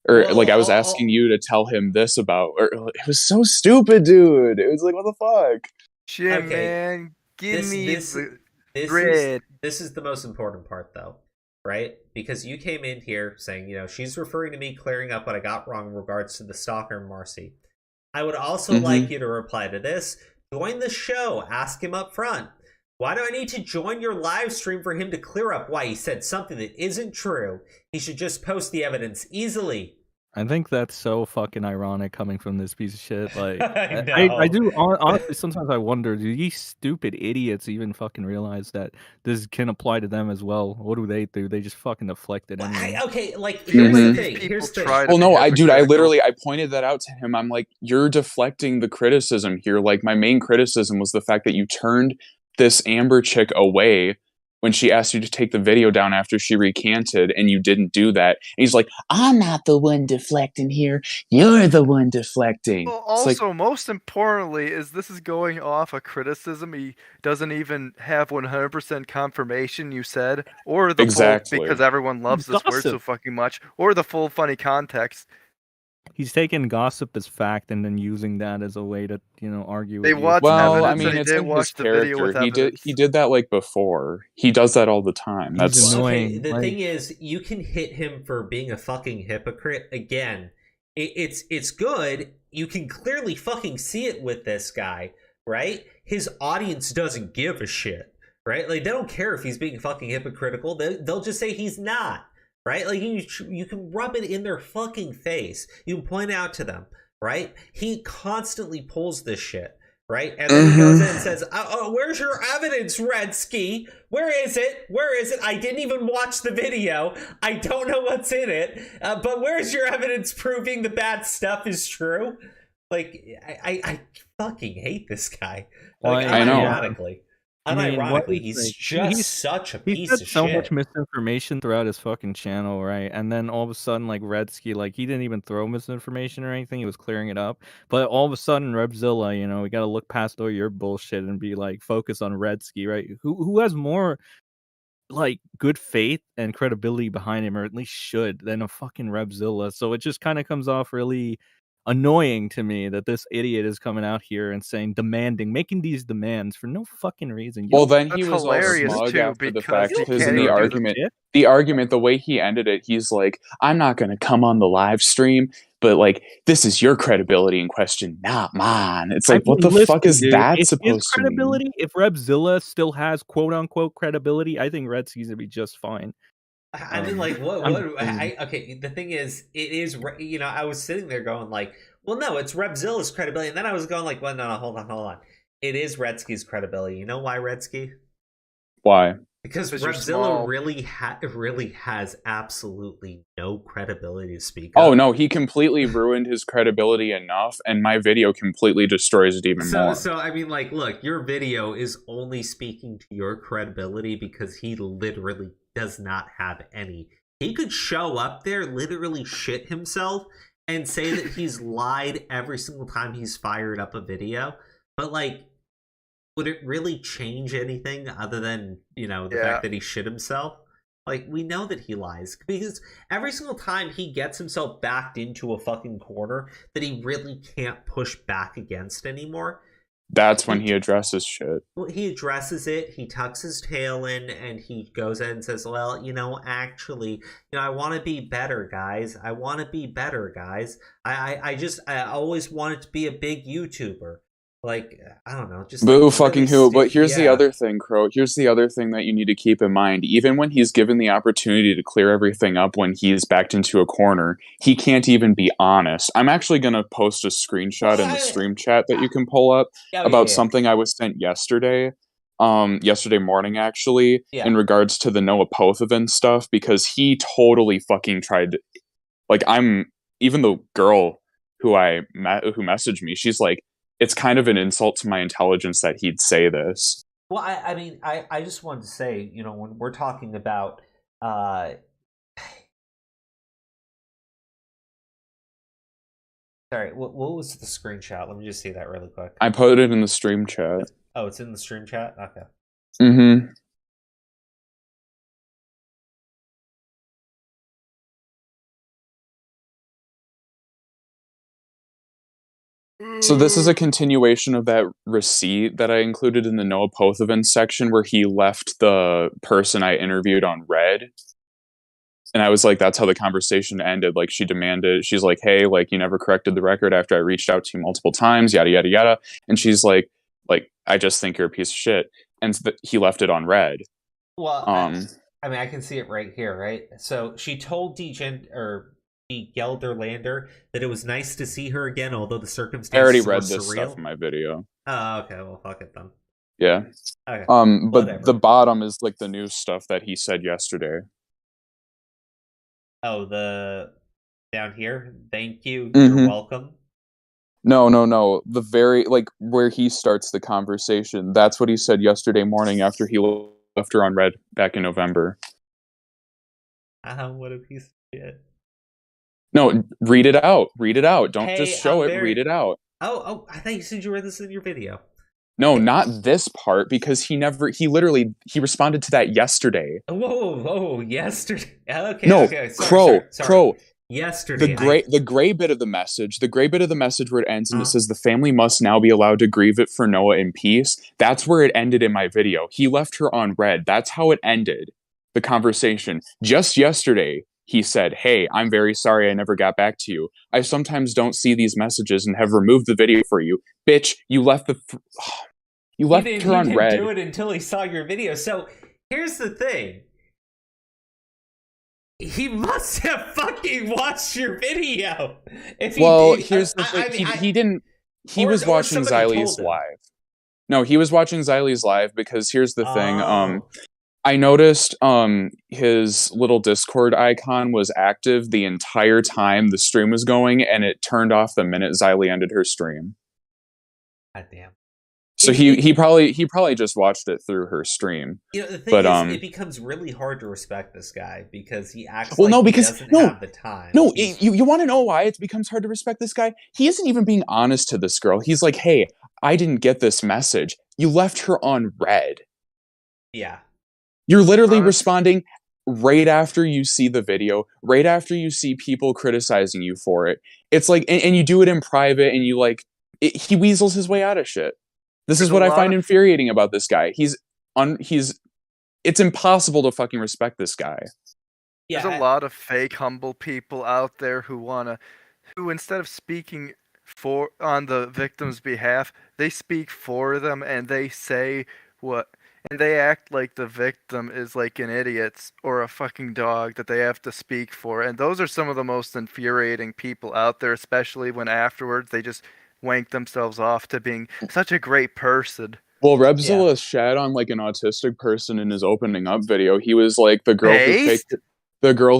Or like I was asking you to tell him this about, or it was so stupid, dude. It was like, what the fuck? Shit, man, give me the bread. This is the most important part, though, right? Because you came in here saying, you know, she's referring to me clearing up what I got wrong in regards to the stalker Marcy. I would also like you to reply to this. Join the show. Ask him up front. Why do I need to join your live stream for him to clear up why he said something that isn't true? He should just post the evidence easily. I think that's so fucking ironic coming from this piece of shit. Like, I I know. do honestly sometimes I wonder, do these stupid idiots even fucking realize that this can apply to them as well? What do? They just fucking deflect it anyway. Okay, like here's the thing. People Here's the try thing. to Well, be no, I hypocritical. pointed that out to him. I'm like, you're deflecting the criticism here. Like, my main criticism was the fact that you turned this Amber chick away when she asked you to take the video down after she recanted, and you didn't do that. And he's like, I'm not the one deflecting here. You're the one deflecting. Well, It's like, also, most importantly, is this is going off a criticism. He doesn't even have 100% confirmation you said, or the Exactly. full, because everyone loves this word so Gossip. fucking much, or the full funny context. He's taking gossip as fact and then using that as a way to, argue. They with you. watch well, I evidence, mean, and he it's didn't in his watch the video with character. evidence. He did that like before. He does that all the time. He's That's annoying. Okay, the like- thing is, you can hit him for being a fucking hypocrite. Again, it's good. You can clearly fucking see it with this guy, right? His audience doesn't give a shit, right? Like, they don't care if he's being fucking hypocritical. They'll just say he's not, right? Like, you can rub it in their fucking face. You can point out to them, right? He constantly pulls this shit. Right? And then he goes in and says, where's your evidence, Redski? Where is it? Where is it? I didn't even watch the video. I don't know what's in it. But where's your evidence proving the bad stuff is true? Like, I fucking hate this guy. Like, I know. Unironically. Unironically, he's just such a He piece said of so shit. much misinformation throughout his fucking channel, right? And then all of a sudden, like Redski, like he didn't even throw misinformation or anything. He was clearing it up. But all of a sudden, Repzilla, we got to look past all your bullshit and be like, focus on Redski, right? Who has more like good faith and credibility behind him, or at least should, than a fucking Repzilla. So it just kind of comes off really annoying to me that this idiot is coming out here and making these demands for no fucking reason. Well, then he That's was all hilarious, smug too, after the because fact you because can't in the even do argument, the way he ended it, he's like, I'm not going to come on the live stream, but like, this is your credibility in question, not mine. It's like, what the fuck is that supposed to mean? If Repzilla still has quote unquote credibility, I think Redski's gonna be just fine. I mean, like, okay, the thing is, it is, I was sitting there going, like, well, no, it's Repzilla's credibility. And then I was going, like, well, no, hold on. It is Redski's credibility. You know why, Redski? Why? Because Repzilla really has absolutely no credibility to speak of. Oh, no, he completely ruined his credibility enough, and my video completely destroys it even more. So, I mean, like, look, your video is only speaking to your credibility because he literally does not have any. He could show up there, literally shit himself, and say that he's lied every single time he's fired up a video. But, like, would it really change anything other than, the fact that he shit himself? Like, we know that he lies. Because every single time he gets himself backed into a fucking corner that he really can't push back against anymore, that's when he addresses shit. well, he addresses it, he tucks his tail in, and he goes in and says, well, actually, I want to be better, guys. I want to be better, guys. I always wanted to be a big YouTuber. Like, I don't know. Just Boo like, fucking really who. But here's the yeah. other thing, Crow. Here's the other thing that you need to keep in mind. Even when he's given the opportunity to clear everything up when he's backed into a corner, he can't even be honest. I'm actually going to post a screenshot in the stream chat that you can pull up about something I was sent yesterday. Yesterday morning, actually, in regards to the Noah Pothoven stuff, because he totally fucking tried to, like, even the girl who messaged me, she's like, it's kind of an insult to my intelligence that he'd say this. Well, I mean, I just wanted to say, when we're talking about, sorry, what was the screenshot? Let me just see that really quick. I put it in the stream chat. Oh, it's in the stream chat? Okay. Mm-hmm. So this is a continuation of that receipt that I included in the Noah Pothoven section where he left the person I interviewed on red. And I was like, that's how the conversation ended. Like, she demanded, she's like, hey, like, you never corrected the record after I reached out to you multiple times, yada, yada, yada. And she's like, I just think you're a piece of shit. And he left it on red. Well, I mean, I can see it right here, right? So she told DJ Gelderlander, that it was nice to see her again, although the circumstances I already were read this surreal. stuff in my video. Oh, okay. Well, fuck it then. Yeah. Okay. But Whatever. the bottom is like the new stuff that he said yesterday. Oh, the down here. Thank you. Mhm. You're welcome. No. The very like where he starts the conversation. That's what he said yesterday morning after he left her on red back in November. What a piece of shit. No, read it out. Read it out. Don't just show I'm it. Read it out. Oh, I thought you said you read this in your video. No, not this part, because he responded to that yesterday. Whoa, yesterday. Okay, No, okay. Sorry. Crow. Yesterday. The gray bit of the message where it ends and it says the family must now be allowed to grieve it for Noah in peace. That's where it ended in my video. He left her on red. That's how it ended, the conversation. Just yesterday, he said, "Hey, I'm very sorry I never got back to you. I sometimes don't see these messages and have removed the video for you. Bitch, you left her on red." He didn't do it until he saw your video. So here's the thing. He must have fucking watched your video. Here's the thing. He didn't. He was watching Xylie's live. No, he was watching Xylie's live because here's the thing. I noticed his little Discord icon was active the entire time the stream was going, and it turned off the minute Xylie ended her stream. God damn. So he probably just watched it through her stream. The thing is, it becomes really hard to respect this guy because he acts he doesn't have the time. No, you want to know why it becomes hard to respect this guy? He isn't even being honest to this girl. He's like, "Hey, I didn't get this message. You left her on red." Yeah. You're literally responding right after you see the video, right after you see people criticizing you for it. It's like, and you do it in private, and you he weasels his way out of shit. This is what I find infuriating about this guy. It's impossible to fucking respect this guy. Yeah, there's a lot of fake humble people out there who instead of speaking on the victim's behalf, they speak for them and they say and they act like the victim is like an idiot or a fucking dog that they have to speak for. And those are some of the most infuriating people out there, especially when afterwards they just wank themselves off to being such a great person. Well, Repzilla shat on like an autistic person in his opening up video. He was like the girl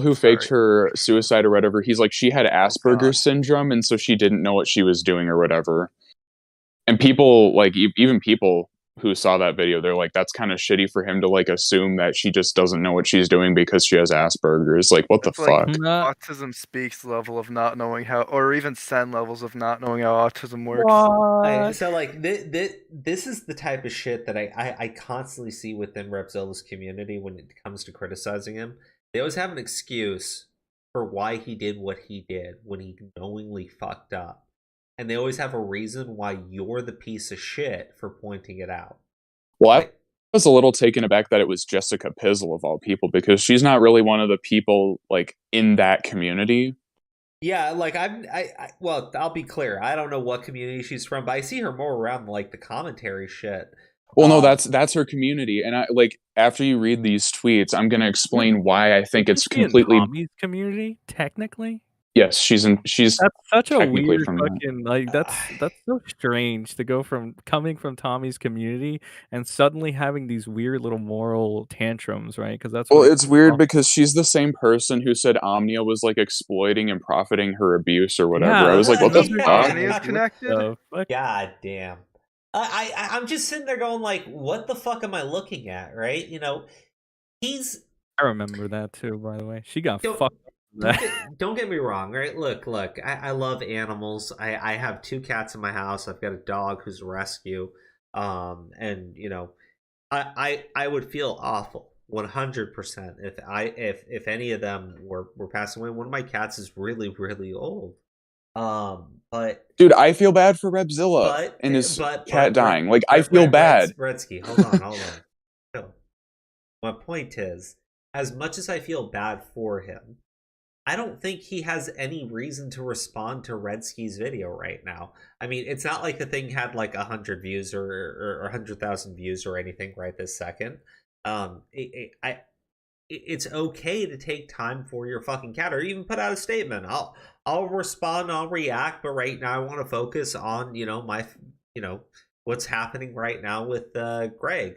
who faked her suicide or whatever. He's like, she had Asperger's syndrome, and so she didn't know what she was doing or whatever. And people even people who saw that video, they're like, that's kind of shitty for him to assume that she just doesn't know what she's doing because she has Asperger's. Like, what the fuck? Autism Speaks level of not knowing how, or even Sen levels of not knowing how autism works. So this is the type of shit that I constantly see within Repzilla's community when it comes to criticizing him. They always have an excuse for why he did what he did when he knowingly fucked up. And they always have a reason why you're the piece of shit for pointing it out. Well, I was a little taken aback that it was Jessica Pizzle of all people, because she's not really one of the people in that community. Yeah, well, I'll be clear. I don't know what community she's from, but I see her more around the commentary shit. Well, no, that's her community, and I after you read these tweets, I'm gonna explain why I think it's completely Tommy's community. Technically, yes, she's. That's such a weird fucking that's so strange to go from coming from Tommy's community and suddenly having these weird little moral tantrums, right? Because that's it's weird because she's the same person who said Omnia was exploiting and profiting her abuse or whatever. Yeah, I was like, what the fuck? Omnia's connected. God damn. I'm just sitting there going what the fuck am I looking at, right? I remember that too, by the way. She got fucked. Don't get me wrong, right? Look, I love animals. I have 2 cats in my house. I've got a dog who's a rescue. And I would feel awful 100% if any of them were passing away. One of my cats is really, really old. But dude, I feel bad for Repzilla and his cat dying. I feel bad. Redski, hold on. My point is, as much as I feel bad for him, I don't think he has any reason to respond to Redski's video right now. I mean, it's not like the thing had 100 views or 100,000 views or anything right this second. it's okay to take time for your fucking cat, or even put out a statement. I'll respond, I'll react, but right now I want to focus on my what's happening right now with Greg.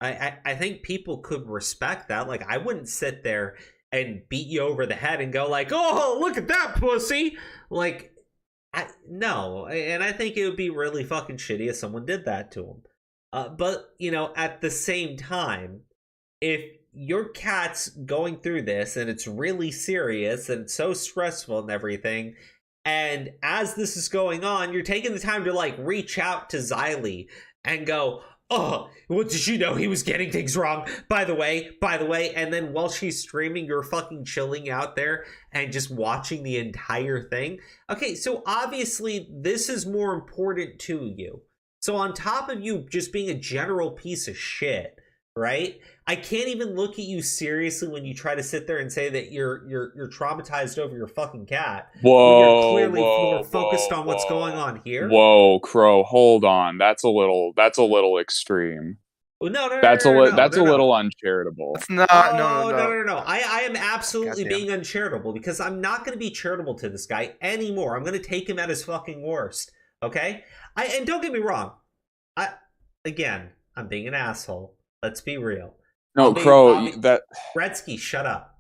I think people could respect that. Like, I wouldn't sit there and beat you over the head and go like, oh, look at that pussy. Like, no. And I think it would be really fucking shitty if someone did that to him. But, at the same time, if your cat's going through this and it's really serious and it's so stressful and everything, and as this is going on, you're taking the time to like reach out to Xylee and go, oh, well, did you know he was getting things wrong? By the way, and then while she's streaming, you're fucking chilling out there and just watching the entire thing. Okay, so obviously this is more important to you. So on top of you just being a general piece of shit, right? I can't even look at you seriously when you try to sit there and say that you're traumatized over your fucking cat. Whoa, you're clearly more focused on what's going on here. Whoa, Crow, hold on. That's a little extreme. No, that's a little uncharitable. It's not. No. I am absolutely being uncharitable because I'm not going to be charitable to this guy anymore. I'm going to take him at his fucking worst. Okay? And don't get me wrong. I'm being an asshole. Let's be real. No, Crow, that Redski, shut up.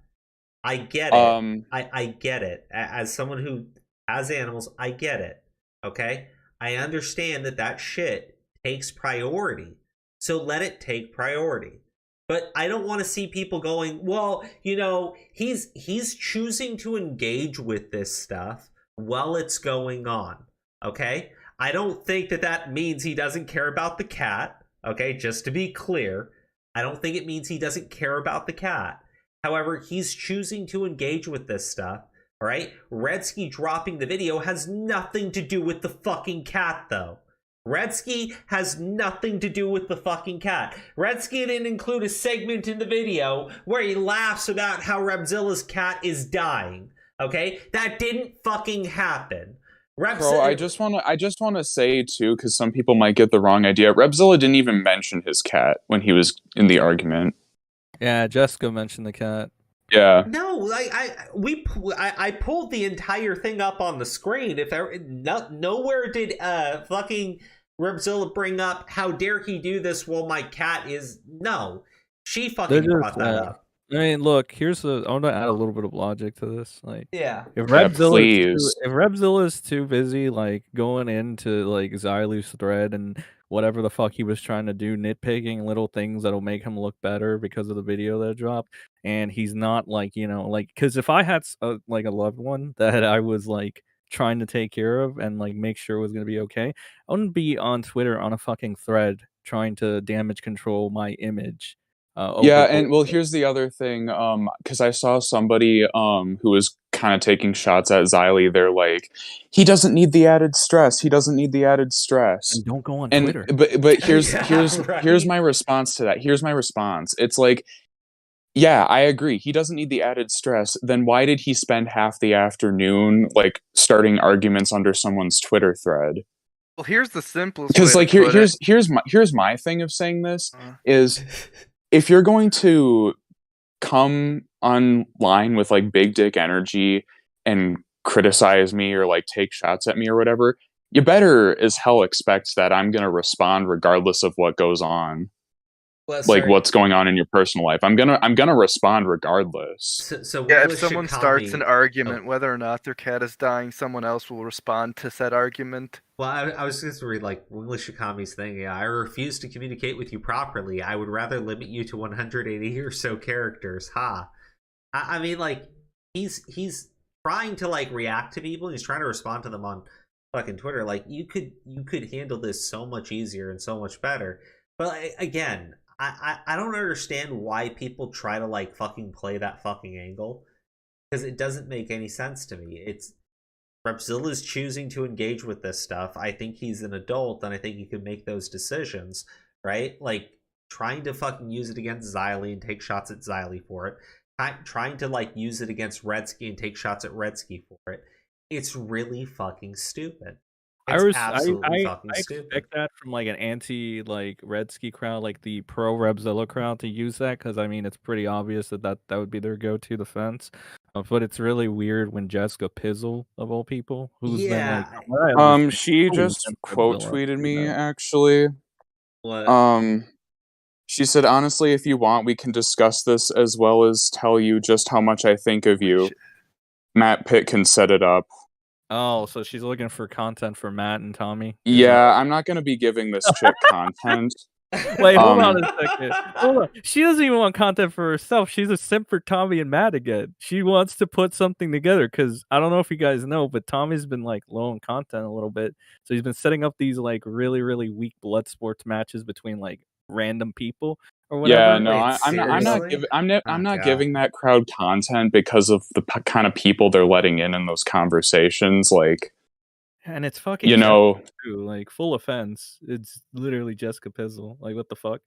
I get it. I get it. As someone who has animals, I get it. Okay? I understand that shit takes priority. So let it take priority. But I don't want to see people going, well, he's choosing to engage with this stuff while it's going on. Okay? I don't think that means he doesn't care about the cat. Okay? Just to be clear. I don't think it means he doesn't care about the cat. However, he's choosing to engage with this stuff, all right? Redski dropping the video has nothing to do with the fucking cat, though. Redski has nothing to do with the fucking cat. Redski didn't include a segment in the video where he laughs about how Repzilla's cat is dying, okay? That didn't fucking happen. Bro, I just want to say too, because some people might get the wrong idea. Repzilla didn't even mention his cat when he was in the argument. Yeah, Jessica mentioned the cat. Yeah. No, I pulled the entire thing up on the screen. Nowhere did fucking Repzilla bring up how dare he do this while my cat is she fucking brought that up. I mean, look, I want to add a little bit of logic to this. Like, yeah, if Repzilla is too busy, like going into like Xylee's thread and whatever the fuck he was trying to do, nitpicking little things that'll make him look better because of the video that dropped, and he's not because if I had a loved one that I was like trying to take care of and like make sure was gonna be okay, I wouldn't be on Twitter on a fucking thread trying to damage control my image. And well, here's the other thing, because I saw somebody who was kind of taking shots at Xylee. They're like, he doesn't need the added stress. He doesn't need the added stress. And don't go on Twitter. But here's my response to that. Here's my response. It's like, yeah, I agree. He doesn't need the added stress. Then why did he spend half the afternoon like starting arguments under someone's Twitter thread? Well, here's the simplest. Because like here's my thing of saying this is. If you're going to come online with like big dick energy and criticize me or like take shots at me or whatever, you better as hell expect that I'm going to respond regardless of what goes on. What's going on in your personal life. I'm gonna respond regardless. So if someone starts an argument, whether or not their cat is dying, someone else will respond to said argument. Well, I was just read like English Shikami's thing. Yeah, I refuse to communicate with you properly. I would rather limit you to 180 or so characters. Ha! I mean, like he's trying to like react to people. He's trying to respond to them on fucking Twitter. Like you could handle this so much easier and so much better. But again. I don't understand why people try to like fucking play that fucking angle, because it doesn't make any sense to me. It's Repzilla's choosing to engage with this stuff. I think he's an adult and I think he can make those decisions, right? Like trying to fucking use it against Xylee and take shots at Xylee for it, trying to like use it against Redski and take shots at Redski for it. It's really fucking stupid. It's absolutely fucking I stupid. expect that from like an anti like Redski crowd, like the pro Repzilla crowd, to use that because I mean it's pretty obvious that would be their go-to defense. But it's really weird when Jessica Pizzle of all people, who's been like, she just quote tweeted me actually. What? She said, honestly, if you want, we can discuss this as well as tell you just how much I think of you. Matt Pitt can set it up. Oh, so she's looking for content for Matt and Tommy? Yeah, I'm not going to be giving this chick content. Wait, hold on a second. Hold on. She doesn't even want content for herself. She's a simp for Tommy and Matt again. She wants to put something together because I don't know if you guys know, but Tommy's been like low on content a little bit. So he's been setting up these like really, really weak blood sports matches between like random people or whatever. Yeah, no, I'm not giving that crowd content because of the kind of people they're letting in those conversations. Like, and it's fucking, true. Like, full offense. It's literally Jessica Pizzle. Like, what the fuck?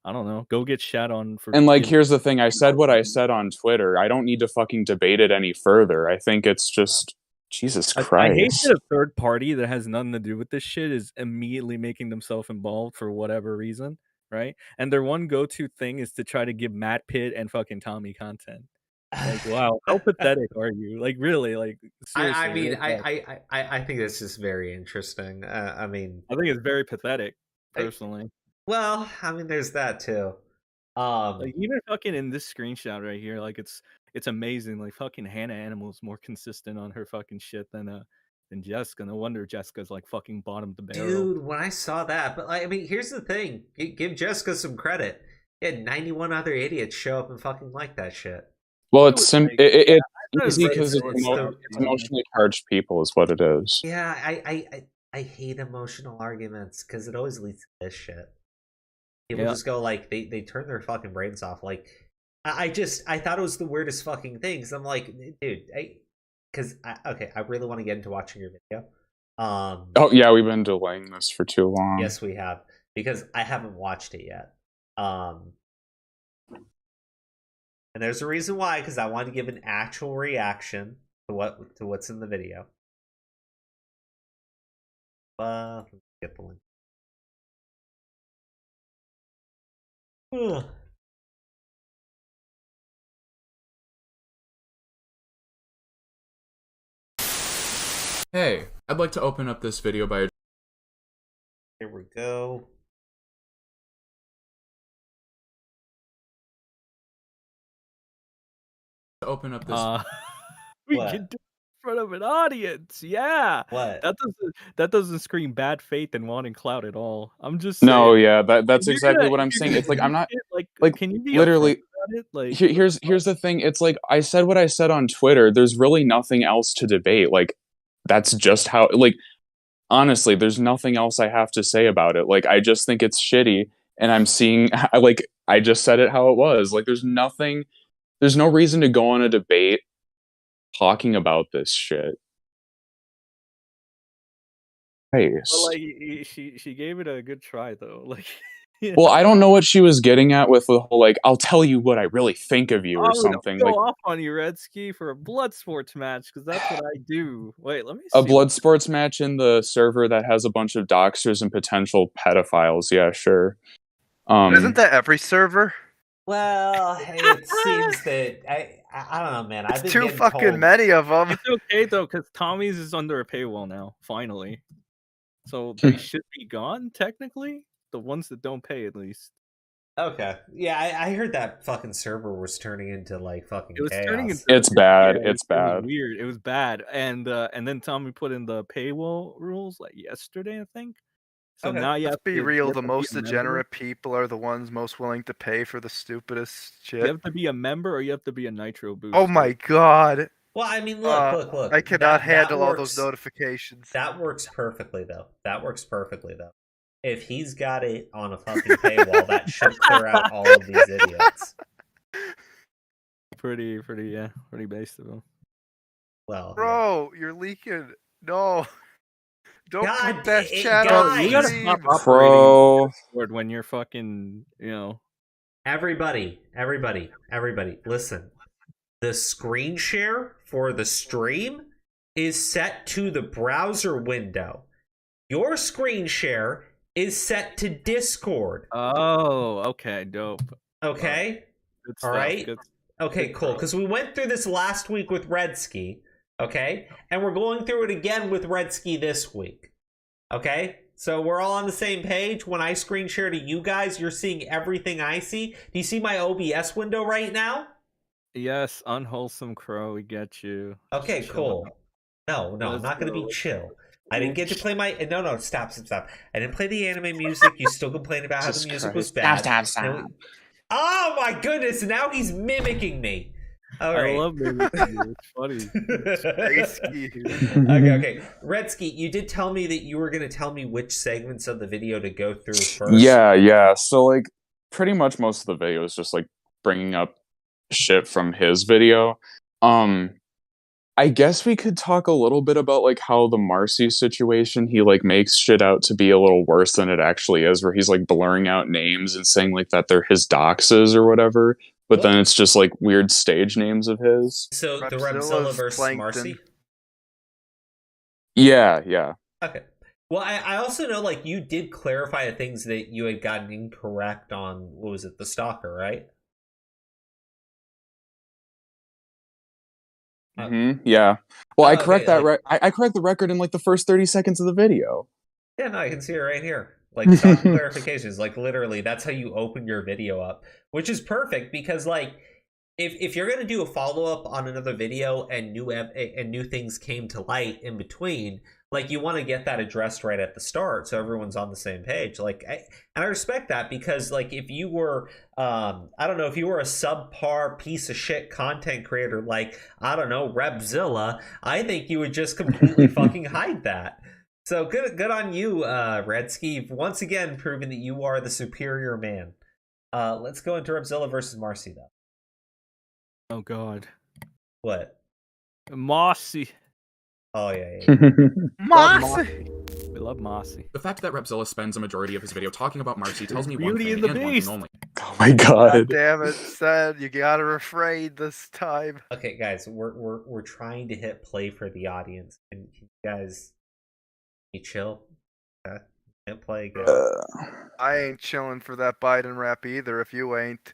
I don't know. Go get shat on for. And like, here's the thing. I said what I said on Twitter. I don't need to fucking debate it any further. I think it's just Jesus Christ. I hate that a third party that has nothing to do with this shit is immediately making themselves involved for whatever reason. Right, and their one go-to thing is to try to give Matt Pitt and fucking Tommy content. Like, wow, how pathetic are you? Like, really? Like, seriously? I mean, I think this is very interesting. I mean, I think it's very pathetic, personally. Well, I mean, there's that too. Like, even fucking in this screenshot right here, like it's amazing. Like, fucking Hannah Animal is more consistent on her fucking shit than Jessica. No wonder Jessica's like fucking bottom of the barrel. Dude, when I saw that, but like, I mean, here's the thing: give Jessica some credit. He had 91 other idiots show up and fucking like that shit. Well, it's easy because it's emotionally charged people, is what it is. Yeah, I hate emotional arguments because it always leads to this shit. People just go like they turn their fucking brains off. Like, I thought it was the weirdest fucking thing. Cause I'm like, dude, I really want to get into watching your video. Oh yeah, we've been delaying this for too long. Yes, we have, because I haven't watched it yet. And there's a reason why, because I want to give an actual reaction to what's in the video. Let me get the link. Ugh. Hey, I'd like to open up this video by... Here we go. Open up this... we can do it in front of an audience. Yeah. What? That doesn't scream bad faith and wanting clout at all. I'm just saying. No, yeah, that's exactly what I'm saying. It's like I'm not like can you be literally. Like, here's the thing. It's like I said what I said on Twitter. There's really nothing else to debate. Like, that's just how. Like, honestly, there's nothing else I have to say about it. Like, I just think it's shitty, and I'm seeing like I just said it how it was. Like, there's nothing. There's no reason to go on a debate talking about this shit. Nice. Well, like she gave it a good try though. Like, well, I don't know what she was getting at with the whole like I'll tell you what I really think of you or something. Go like off on you, Redski, for a blood sports match because that's what I do. Wait, let me see. A blood sports match in the server that has a bunch of doxers and potential pedophiles. Yeah, sure. Isn't that every server? Well, it seems that I don't know, man. I've been too fucking many of them. It's okay though, because Tommy's is under a paywall now. Finally, so they should be gone technically. The ones that don't pay, at least. Okay, yeah, I heard that fucking server was turning into like fucking. It was chaos. turning into. It's bad. Yeah, it's bad. Weird. It was bad, and then Tommy put in the paywall rules like yesterday, I think. So now you have to be to real. you have The to most be a member. degenerate people are the ones most willing to pay for the stupidest shit. You have to be a member, or you have to be a Nitro booster. Oh my god! Well, I mean, look. I cannot handle all those notifications. That works perfectly, though. If he's got it on a fucking paywall, that should clear out all of these idiots. Pretty basic though. Well, bro, you're leaking. No. Don't God, put that chat on. You gotta stop Bro. operating when you're fucking, Everybody, listen. The screen share for the stream is set to the browser window. your screen share is set to Discord. Oh, okay, dope. Okay? Good All stuff. right? Good. Okay, Good cool. stuff. Because we went through this last week with Redski, okay? And we're going through it again with Redski this week, okay? So we're all on the same page. When I screen share to you guys, you're seeing everything I see. Do you see my OBS window right now? Yes, unwholesome crow. We get you. Okay, Just cool. chilling. No, I'm Let's not going to go, be let's chill. go. I didn't get to play my... No, stop. I didn't play the anime music. You still complain about how the Jesus music was Christ. bad. Stop. Oh my goodness, now he's mimicking me. All right. I love mimicking you. It's funny. Okay. Redski, you did tell me that you were going to tell me which segments of the video to go through first. Yeah. So, like, pretty much most of the video is just, like, bringing up shit from his video. I guess we could talk a little bit about, like, how the Marcy situation, he, like, makes shit out to be a little worse than it actually is, where he's, like, blurring out names and saying, like, that they're his doxes or whatever, but then it's just, like, weird stage names of his. So, the Repzilla's Repzilla versus plankton. Marcy? Yeah. Okay. Well, I also know, like, you did clarify the things that you had gotten incorrect on, what was it, the Stalker, right? Yeah. Well, I okay, correct that I correct the record in, like, the first 30 seconds of the video. Yeah, no, I can see it right here. Like, Stalker clarifications, like, literally, that's how you open your video up, which is perfect because, like, if you're gonna do a follow-up on another video and new things came to light in between, like, you want to get that addressed right at the start so everyone's on the same page. Like, I respect that because, like, if you were I don't know, if you were a subpar piece of shit content creator like, I don't know, Repzilla, I think you would just completely fucking hide that. So good on you, Redski, once again proving that you are the superior man. Let's go into Repzilla versus Marcy though. Oh God. What? Mossy. Oh yeah. Mossy. We love Mossy. The fact that Repzilla spends a majority of his video talking about Marcy tells me one Beauty thing and the and one Beast. thing only. Oh my God god. damn it, said you gotta refrain this time. Okay, guys, we're trying to hit play for the audience, and you guys, you chill. Okay, can't play again. I ain't chilling for that Biden rap either. If you ain't.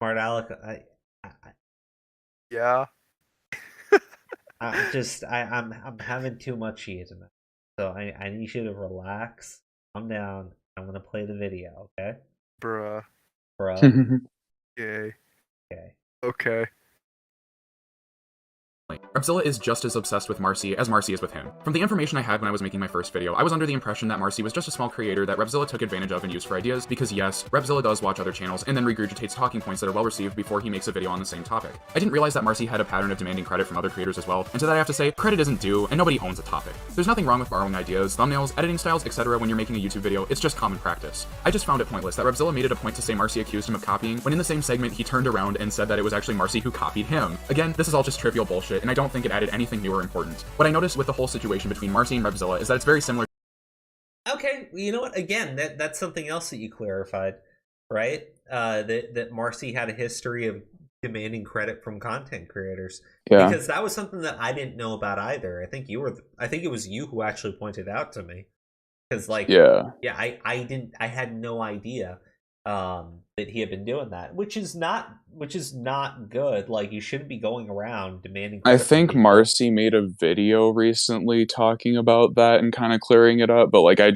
Smart Alec, Yeah. I'm having too much here tonight, so I need you to relax, calm down. I'm gonna play the video, okay? Bruh. Yay. Okay. Repzilla is just as obsessed with Marcy as Marcy is with him. From the information I had when I was making my first video, I was under the impression that Marcy was just a small creator that Repzilla took advantage of and used for ideas, because yes, Repzilla does watch other channels and then regurgitates talking points that are well received before he makes a video on the same topic. I didn't realize that Marcy had a pattern of demanding credit from other creators as well, and to that I have to say, credit isn't due, and nobody owns a topic. There's nothing wrong with borrowing ideas, thumbnails, editing styles, etc. when you're making a YouTube video, it's just common practice. I just found it pointless that Repzilla made it a point to say Marcy accused him of copying, when in the same segment he turned around and said that it was actually Marcy who copied him. Again, this is all just trivial bullshit, and I don't think it added anything new or important. What I noticed with the whole situation between Marcy and Repzilla is that it's very similar. Okay, you know what? Again, that's something else that you clarified, right? That Marcy had a history of demanding credit from content creators. Yeah. Because that was something that I didn't know about either. I think it was you who actually pointed out to me. Because I had no idea that he had been doing that, which is not good. Like, you shouldn't be going around demanding I credit from think people. Marcy made a video recently talking about that and kind of clearing it up, but like I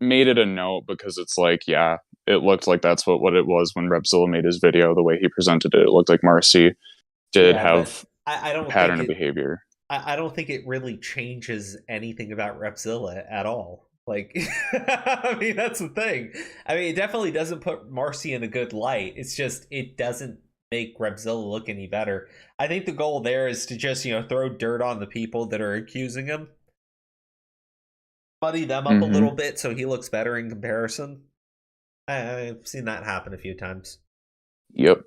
made it a note because it's like, yeah, it looked like that's what it was when Repzilla made his video. The way he presented it, it looked like Marcy did have I don't a pattern think of behavior. I don't think it really changes anything about Repzilla at all. Like, I mean, that's the thing. I mean, it definitely doesn't put Marcy in a good light. It's just, it doesn't make Repzilla look any better. I think the goal there is to just, throw dirt on the people that are accusing him. Muddy them up a little bit so he looks better in comparison. I've seen that happen a few times. Yep.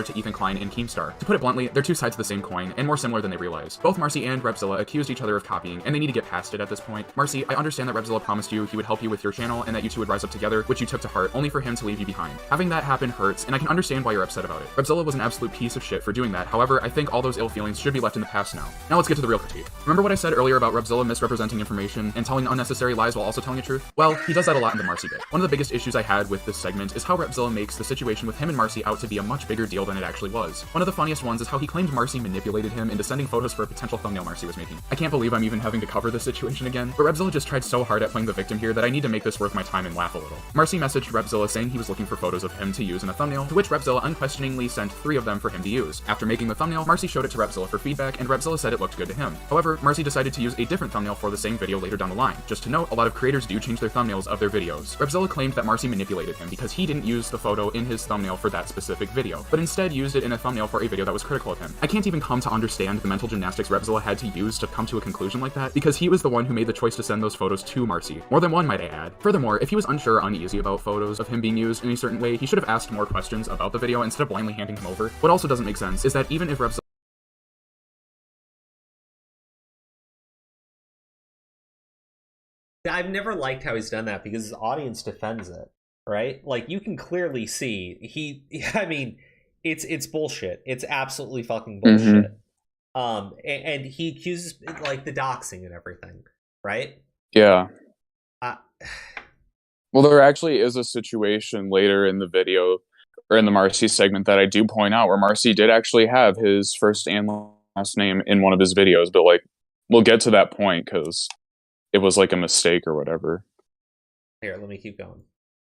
to Ethan Klein and Keemstar. To put it bluntly, they're two sides of the same coin, and more similar than they realize. Both Marcy and Repzilla accused each other of copying, and they need to get past it at this point. Marcy, I understand that Repzilla promised you he would help you with your channel and that you two would rise up together, which you took to heart, only for him to leave you behind. Having that happen hurts, and I can understand why you're upset about it. Repzilla was an absolute piece of shit for doing that, however, I think all those ill feelings should be left in the past now. Now let's get to the real critique. Remember what I said earlier about Repzilla misrepresenting information and telling unnecessary lies while also telling the truth? Well, he does that a lot in the Marcy bit. One of the biggest issues I had with this segment is how Repzilla makes the situation with him and Marcy out to be a much bigger deal than it actually was. One of the funniest ones is how he claimed Marcy manipulated him into sending photos for a potential thumbnail Marcy was making. I can't believe I'm even having to cover this situation again, but Repzilla just tried so hard at playing the victim here that I need to make this worth my time and laugh a little. Marcy messaged Repzilla saying he was looking for photos of him to use in a thumbnail, to which Repzilla unquestioningly sent 3 of them for him to use. After making the thumbnail, Marcy showed it to Repzilla for feedback, and Repzilla said it looked good to him. However, Marcy decided to use a different thumbnail for the same video later down the line. Just to note, a lot of creators do change their thumbnails of their videos. Repzilla claimed that Marcy manipulated him because he didn't use the photo in his thumbnail for that specific video, but instead used it in a thumbnail for a video that was critical of him. I can't even come to understand the mental gymnastics Repzilla had to use to come to a conclusion like that, because he was the one who made the choice to send those photos to Marcy. More than one, might I add. Furthermore, if he was unsure or uneasy about photos of him being used in a certain way, he should have asked more questions about the video instead of blindly handing him over. What also doesn't make sense is that even if Repzilla I've never liked how he's done that because his audience defends it, right? Like, you can clearly see I mean, it's bullshit. It's absolutely fucking bullshit. And he accuses, like, the doxing and everything, right? Yeah. Well, there actually is a situation later in the video, or in the Marcy segment, that I do point out, where Marcy did actually have his first and last name in one of his videos, but, like, we'll get to that point, because it was, like, a mistake or whatever. Here, let me keep going.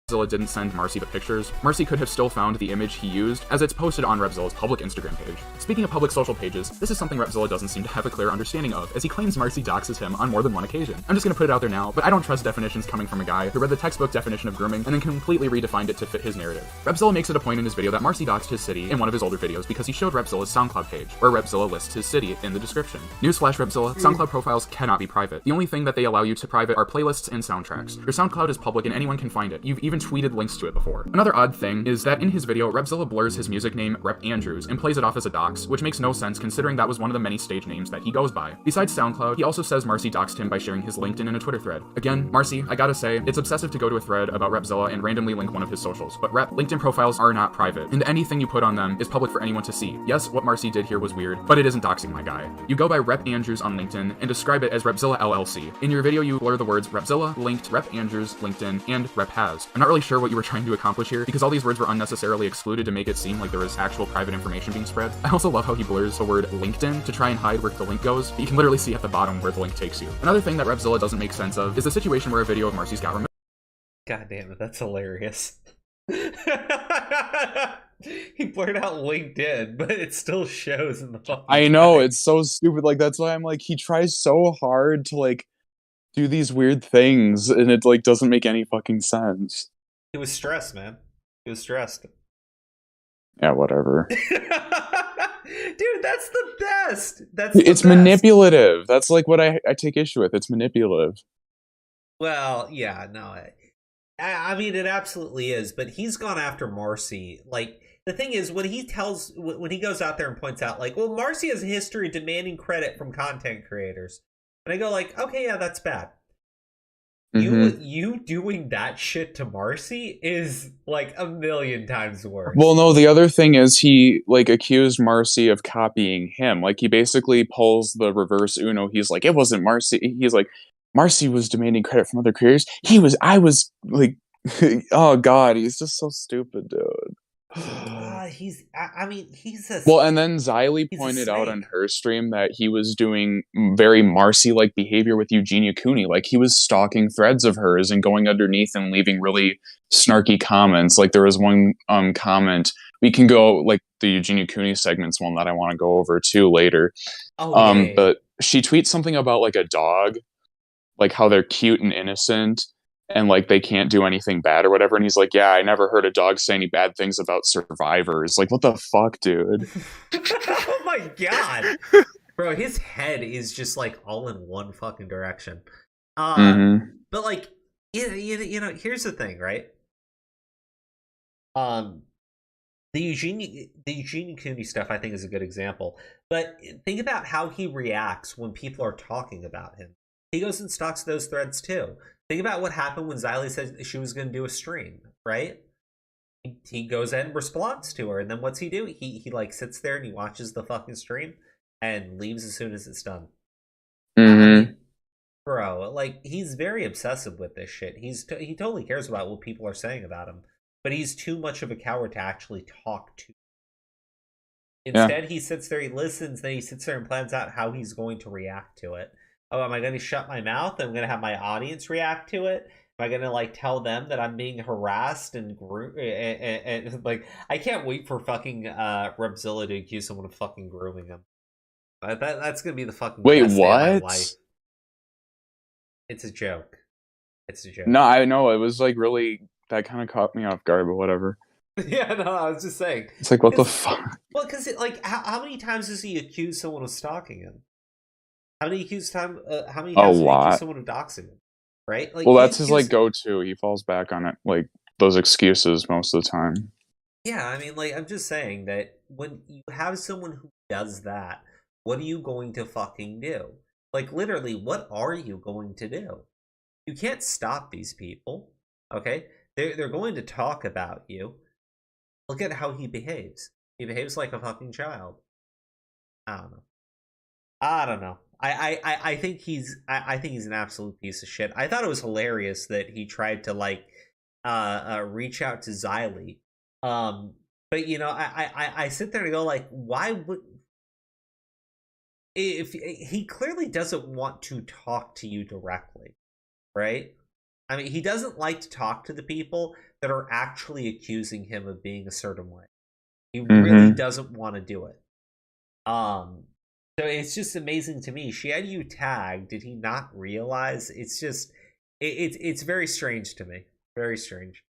Repzilla didn't send Marcy the pictures, Marcy could have still found the image he used, as it's posted on Repzilla's public Instagram page. Speaking of public social pages, this is something Repzilla doesn't seem to have a clear understanding of, as he claims Marcy doxes him on more than one occasion. I'm just gonna put it out there now, but I don't trust definitions coming from a guy who read the textbook definition of grooming and then completely redefined it to fit his narrative. Repzilla makes it a point in his video that Marcy doxed his city in one of his older videos because he showed Repzilla's SoundCloud page, where Repzilla lists his city in the description. Newsflash, Repzilla, SoundCloud profiles cannot be private. The only thing that they allow you to private are playlists and soundtracks. Your SoundCloud is public and anyone can find it. You've even tweeted links to it before. Another odd thing is that in his video, Repzilla blurs his music name Rep Andrews and plays it off as a dox, which makes no sense considering that was one of the many stage names that he goes by. Besides SoundCloud, he also says Marcy doxed him by sharing his LinkedIn in a Twitter thread. Again, Marcy, I gotta say, it's obsessive to go to a thread about Repzilla and randomly link one of his socials, but LinkedIn profiles are not private, and anything you put on them is public for anyone to see. Yes, what Marcy did here was weird, but it isn't doxing my guy. You go by Rep Andrews on LinkedIn and describe it as Repzilla LLC. In your video, you blur the words Repzilla, linked, Rep Andrews, LinkedIn, and Rep Has. I'm not really sure what you were trying to accomplish here, because all these words were unnecessarily excluded to make it seem like there was actual private information being spread. I also love how he blurs the word LinkedIn to try and hide where the link goes, but you can literally see at the bottom where the link takes you. Another thing that Repzilla doesn't make sense of is the situation where a video of Marcy's got removed. God damn it, that's hilarious. He blurred out LinkedIn, but it still shows in the fucking I know, it's so stupid. Like, that's why I'm like, he tries so hard to, like, do these weird things, and it, like, doesn't make any fucking sense. He was stressed, man. He was stressed. Yeah, whatever. Dude, that's the best. It's manipulative. That's like what I take issue with. It's manipulative. Well, yeah, no. I mean, it absolutely is. But he's gone after Marcy. Like, the thing is, when he goes out there and points out, like, well, Marcy has a history of demanding credit from content creators. And I go, like, okay, yeah, that's bad. You doing that shit to Marcy is like a million times worse. Well, no, the other thing is he, like, accused Marcy of copying him. Like, he basically pulls the reverse Uno. He's like, it wasn't Marcy. He's like, Marcy was demanding credit from other creators. I was like, oh god, he's just so stupid, dude. He's a... Well, and then Xylee pointed out on her stream that he was doing very Marcy-like behavior with Eugenia Cooney. Like, he was stalking threads of hers and going underneath and leaving really snarky comments. Like, there was one comment. We can go, like, the Eugenia Cooney segment's one that I want to go over, too, later. But she tweets something about, like, a dog. Like, how they're cute and innocent. And, like, they can't do anything bad or whatever. And he's like, yeah, I never heard a dog say any bad things about survivors. Like, what the fuck, dude? Oh my god. Bro, his head is just, like, all in one fucking direction. But, like, you know, here's the thing, right? The Eugene Cooney stuff, I think, is a good example. But think about how he reacts when people are talking about him. He goes and stalks those threads too. Think about what happened when Xylee said she was going to do a stream, right? He goes in and responds to her, and then what's he do? He like sits there and he watches the fucking stream and leaves as soon as it's done. Bro, like, he's very obsessive with this shit. He totally cares about what people are saying about him, but he's too much of a coward to actually talk to. Instead, he sits there, he listens, then he sits there and plans out how he's going to react to it. Oh, am I going to shut my mouth? I'm going to have my audience react to it? Am I going to, like, tell them that I'm being harassed and like, I can't wait for fucking Repzilla to accuse someone of fucking grooming him. That's going to be the fucking best day of my life. It's a joke. It's a joke. No, I know. It was, like, really... That kind of caught me off guard, but whatever. Yeah, no, I was just saying. It's like, what the fuck? Well, because, like, how many times has he accused someone of stalking him? How many times has he accused someone of doxing him? Right? Like, well, that's his, like, go-to. He falls back on it, like, those excuses most of the time. Yeah, I mean, like, I'm just saying that when you have someone who does that, what are you going to fucking do? Like, literally, what are you going to do? You can't stop these people, okay? They're going to talk about you. Look at how he behaves. He behaves like a fucking child. I don't know. I think he's an absolute piece of shit. I thought it was hilarious that he tried to, like, reach out to Xylee. But you know, I sit there and go, like, why would... If he clearly doesn't want to talk to you directly, right? I mean, he doesn't like to talk to the people that are actually accusing him of being a certain way. He really doesn't want to do it. So it's just amazing to me. She had you tagged. Did he not realize? It's just, it's very strange to me. Very strange.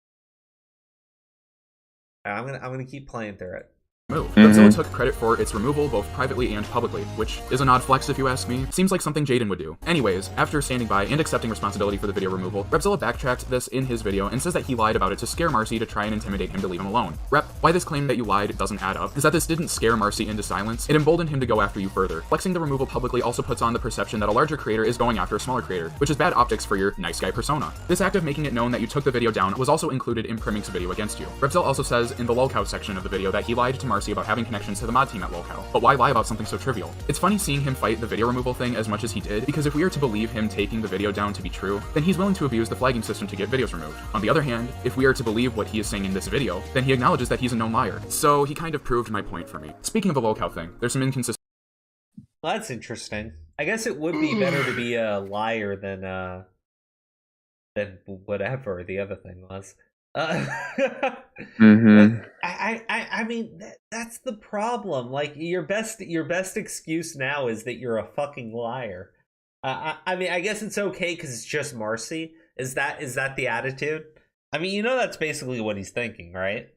I'm gonna keep playing through it. Redskki took credit for its removal both privately and publicly, which is an odd flex if you ask me. Seems like something Jaden would do. Anyways, after standing by and accepting responsibility for the video removal, Repzilla backtracked this in his video and says that he lied about it to scare Marcy to try and intimidate him to leave him alone. Rep, why this claim that you lied doesn't add up is that this didn't scare Marcy into silence, it emboldened him to go after you further. Flexing the removal publicly also puts on the perception that a larger creator is going after a smaller creator, which is bad optics for your nice guy persona. This act of making it known that you took the video down was also included in Primmink's video against you. Repzilla also says in the lolcow section of the video that he lied to Marcy about having connections to the mod team at lolcow. But why lie about something so trivial? It's funny seeing him fight the video removal thing as much as he did, because if we are to believe him taking the video down to be true, then he's willing to abuse the flagging system to get videos removed. On the other hand, if we are to believe what he is saying in this video, then he acknowledges that he's a known liar. So he kind of proved my point for me. Speaking of the lolcow thing, there's some inconsistencies. Well, that's interesting. I guess it would be better to be a liar than whatever the other thing was. I mean, that's the problem. Like, your best excuse now is that you're a fucking liar. I mean, I guess it's okay because it's just Marcy. Is that the attitude? I mean, you know, that's basically what he's thinking, right?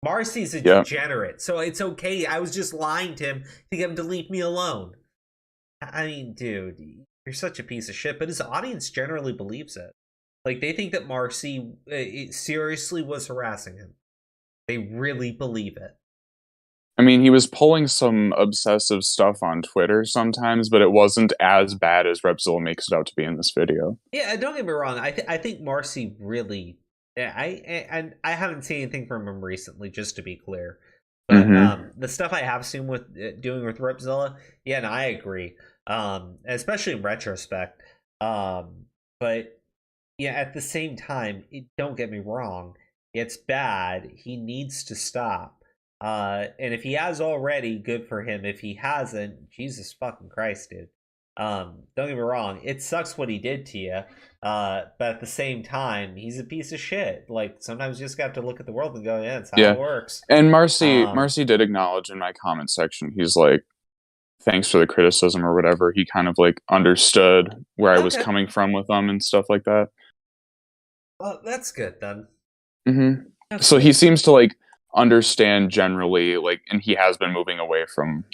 Marcy's a degenerate, so it's okay. I was just lying to him to get him to leave me alone. I mean, dude, you're such a piece of shit. But his audience generally believes it. Like, they think that Marcy seriously was harassing him. They really believe it. I mean, he was pulling some obsessive stuff on Twitter sometimes, but it wasn't as bad as Repzilla makes it out to be in this video. Yeah, don't get me wrong. I think Marcy really... I haven't seen anything from him recently, just to be clear. But the stuff I have seen doing with Repzilla, yeah, and I agree. Especially in retrospect. But... yeah, at the same time, don't get me wrong, it's bad. He needs to stop. And if he has already, good for him. If he hasn't, Jesus fucking Christ, dude. Don't get me wrong, it sucks what he did to you. But at the same time, he's a piece of shit. Like, sometimes you just got to look at the world and go, yeah, that's how it works. And Marcy did acknowledge in my comment section, he's like, thanks for the criticism or whatever. He kind of, like, understood where I was coming from with them and stuff like that. Well, that's good then. So he seems to, like, understand generally, like, and he has been moving away from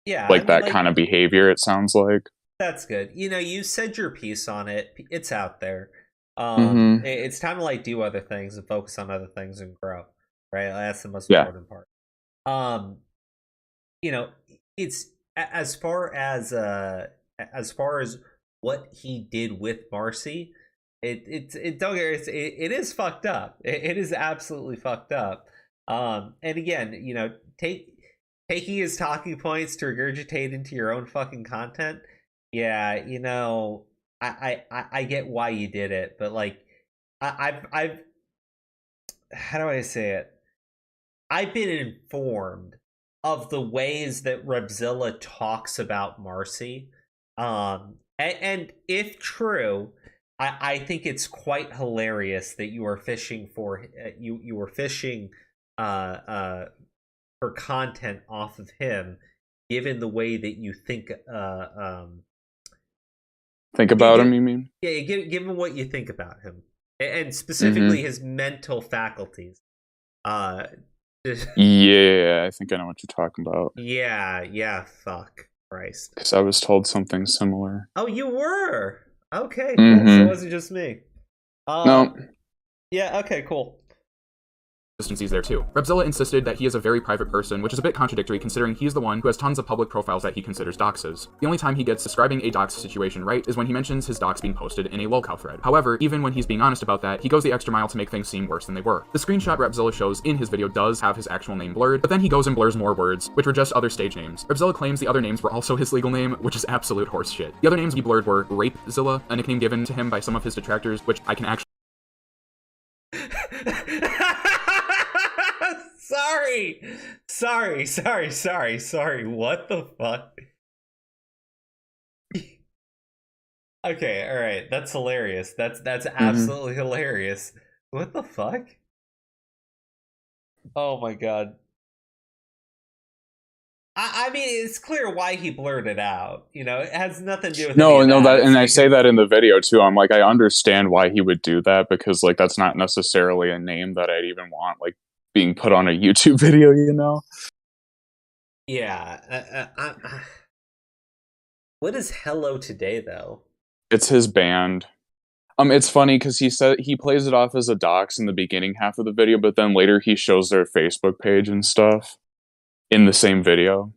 that kind of behavior, it sounds like. That's good. You know, you said your piece on it. It's out there. It's time to, like, do other things and focus on other things and grow. right? That's the most Yeah. important part. You know, it's as far as what he did with Marcy, it is fucked up. It is absolutely fucked up. And again, you know, taking his talking points to regurgitate into your own fucking content. Yeah, you know, I get why you did it, but like, I've how do I say it? I've been informed of the ways that Repzilla talks about Marcy, and if true, I think it's quite hilarious that you are fishing for you were fishing for content off of him, given the way that you think about him. You mean? Yeah, given what you think about him, and specifically his mental faculties. Yeah, I think I know what you're talking about. Yeah, fuck Christ. Because I was told something similar. Oh, you were? Okay, cool. So it wasn't just me. No. Yeah, okay, cool. Consistencies there too. Repzilla insisted that he is a very private person, which is a bit contradictory considering he's the one who has tons of public profiles that he considers doxes. The only time he gets describing a dox situation right is when he mentions his dox being posted in a lolcow thread. However, even when he's being honest about that, he goes the extra mile to make things seem worse than they were. The screenshot Repzilla shows in his video does have his actual name blurred, but then he goes and blurs more words, which were just other stage names. Repzilla claims the other names were also his legal name, which is absolute horseshit. The other names he blurred were Repzilla, a nickname given to him by some of his detractors, which I can actually Sorry. What the fuck? Okay, all right. That's hilarious. That's absolutely hilarious. What the fuck? Oh my god. I mean, it's clear why he blurred it out. You know, it has nothing to do with that, and I say that in the video too. I'm like, I understand why he would do that, because like that's not necessarily a name that I'd even want like being put on a YouTube video, you know? Yeah. What is Hello Today though? It's his band. It's funny because he said he plays it off as a dox in the beginning half of the video, but then later he shows their Facebook page and stuff in the same video.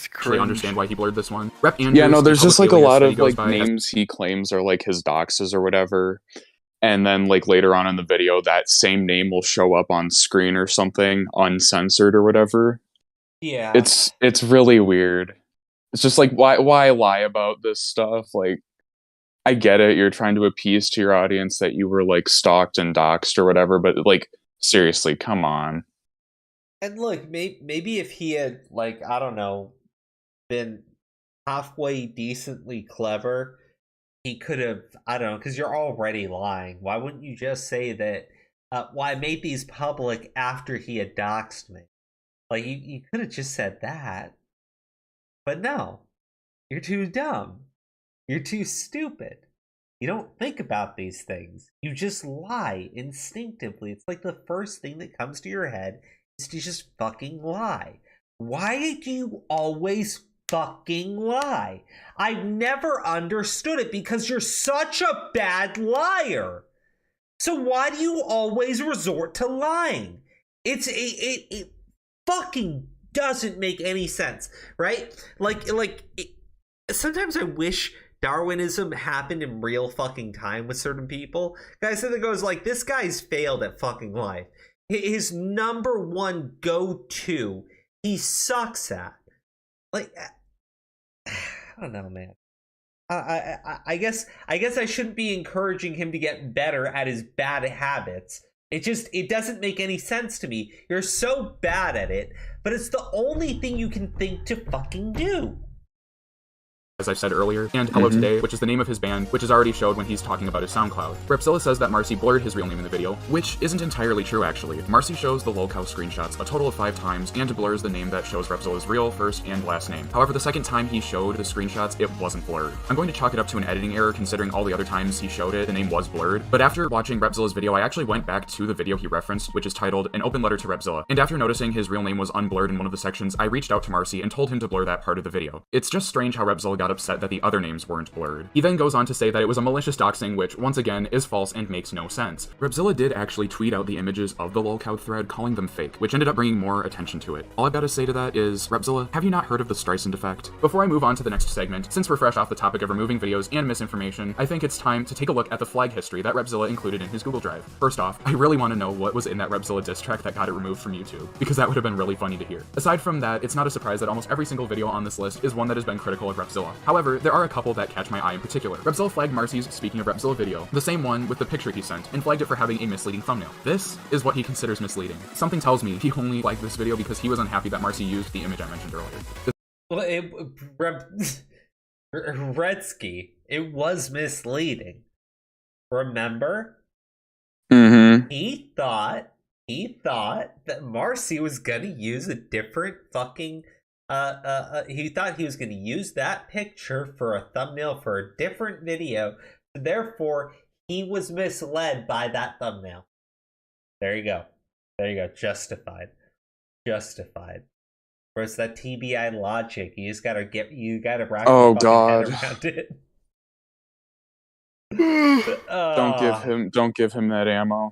actually understand why he blurred this one. Rep Andrews, yeah, no, there's just like a lot of like by names he claims are like his doxes or whatever. And then like later on in the video, that same name will show up on screen or something, uncensored or whatever. Yeah. It's really weird. It's just like, why lie about this stuff? Like, I get it. You're trying to appease to your audience that you were like stalked and doxed or whatever, but like, seriously, come on. And look, maybe if he had, like, I don't know, been halfway decently clever, he could have, I don't know, because you're already lying. Why wouldn't you just say that, well, I made these public after he had doxed me? Like, you could have just said that. But no, you're too dumb. You're too stupid. You don't think about these things. You just lie instinctively. It's like the first thing that comes to your head is to just fucking lie. Why do you always fucking lie? I've never understood it because you're such a bad liar. So why do you always resort to lying? It fucking doesn't make any sense, right? Sometimes I wish Darwinism happened in real fucking time with certain people. Guys, that goes like, this guy's failed at fucking life. His number one go-to, he sucks at. Like, I don't know, man. I guess I shouldn't be encouraging him to get better at his bad habits. It doesn't make any sense to me. You're so bad at it, but it's the only thing you can think to fucking do. As I've said earlier, and Hello Today, which is the name of his band, which is already showed when he's talking about his SoundCloud. Repzilla says that Marcy blurred his real name in the video, which isn't entirely true actually. Marcy shows the lolcow screenshots a total of 5 times and blurs the name that shows Repzilla's real first and last name. However, the second time he showed the screenshots, it wasn't blurred. I'm going to chalk it up to an editing error considering all the other times he showed it, the name was blurred. But after watching Repzilla's video, I actually went back to the video he referenced, which is titled An Open Letter to Repzilla. And after noticing his real name was unblurred in one of the sections, I reached out to Marcy and told him to blur that part of the video. It's just strange how Repzilla got got upset that the other names weren't blurred. He then goes on to say that it was a malicious doxing, which, once again, is false and makes no sense. Repzilla did actually tweet out the images of the lolcow thread, calling them fake, which ended up bringing more attention to it. All I've got to say to that is, Repzilla, have you not heard of the Streisand effect? Before I move on to the next segment, since we're fresh off the topic of removing videos and misinformation, I think it's time to take a look at the flag history that Repzilla included in his Google Drive. First off, I really want to know what was in that Repzilla diss track that got it removed from YouTube, because that would have been really funny to hear. Aside from that, it's not a surprise that almost every single video on this list is one that has been critical of Repzilla. However, there are a couple that catch my eye in particular. Repzilla flagged Marcy's Speaking of Repzilla video, the same one with the picture he sent, and flagged it for having a misleading thumbnail. This is what he considers misleading. Something tells me he only flagged this video because he was unhappy that Marcy used the image I mentioned earlier. Well, Redski, it was misleading. Remember? Mm-hmm. He thought that Marcy was gonna use a different fucking he thought he was gonna use that picture for a thumbnail for a different video. Therefore, he was misled by that thumbnail. There you go. Justified. Whereas that TBI logic, you gotta wrap your fucking head around it. Don't give him that ammo.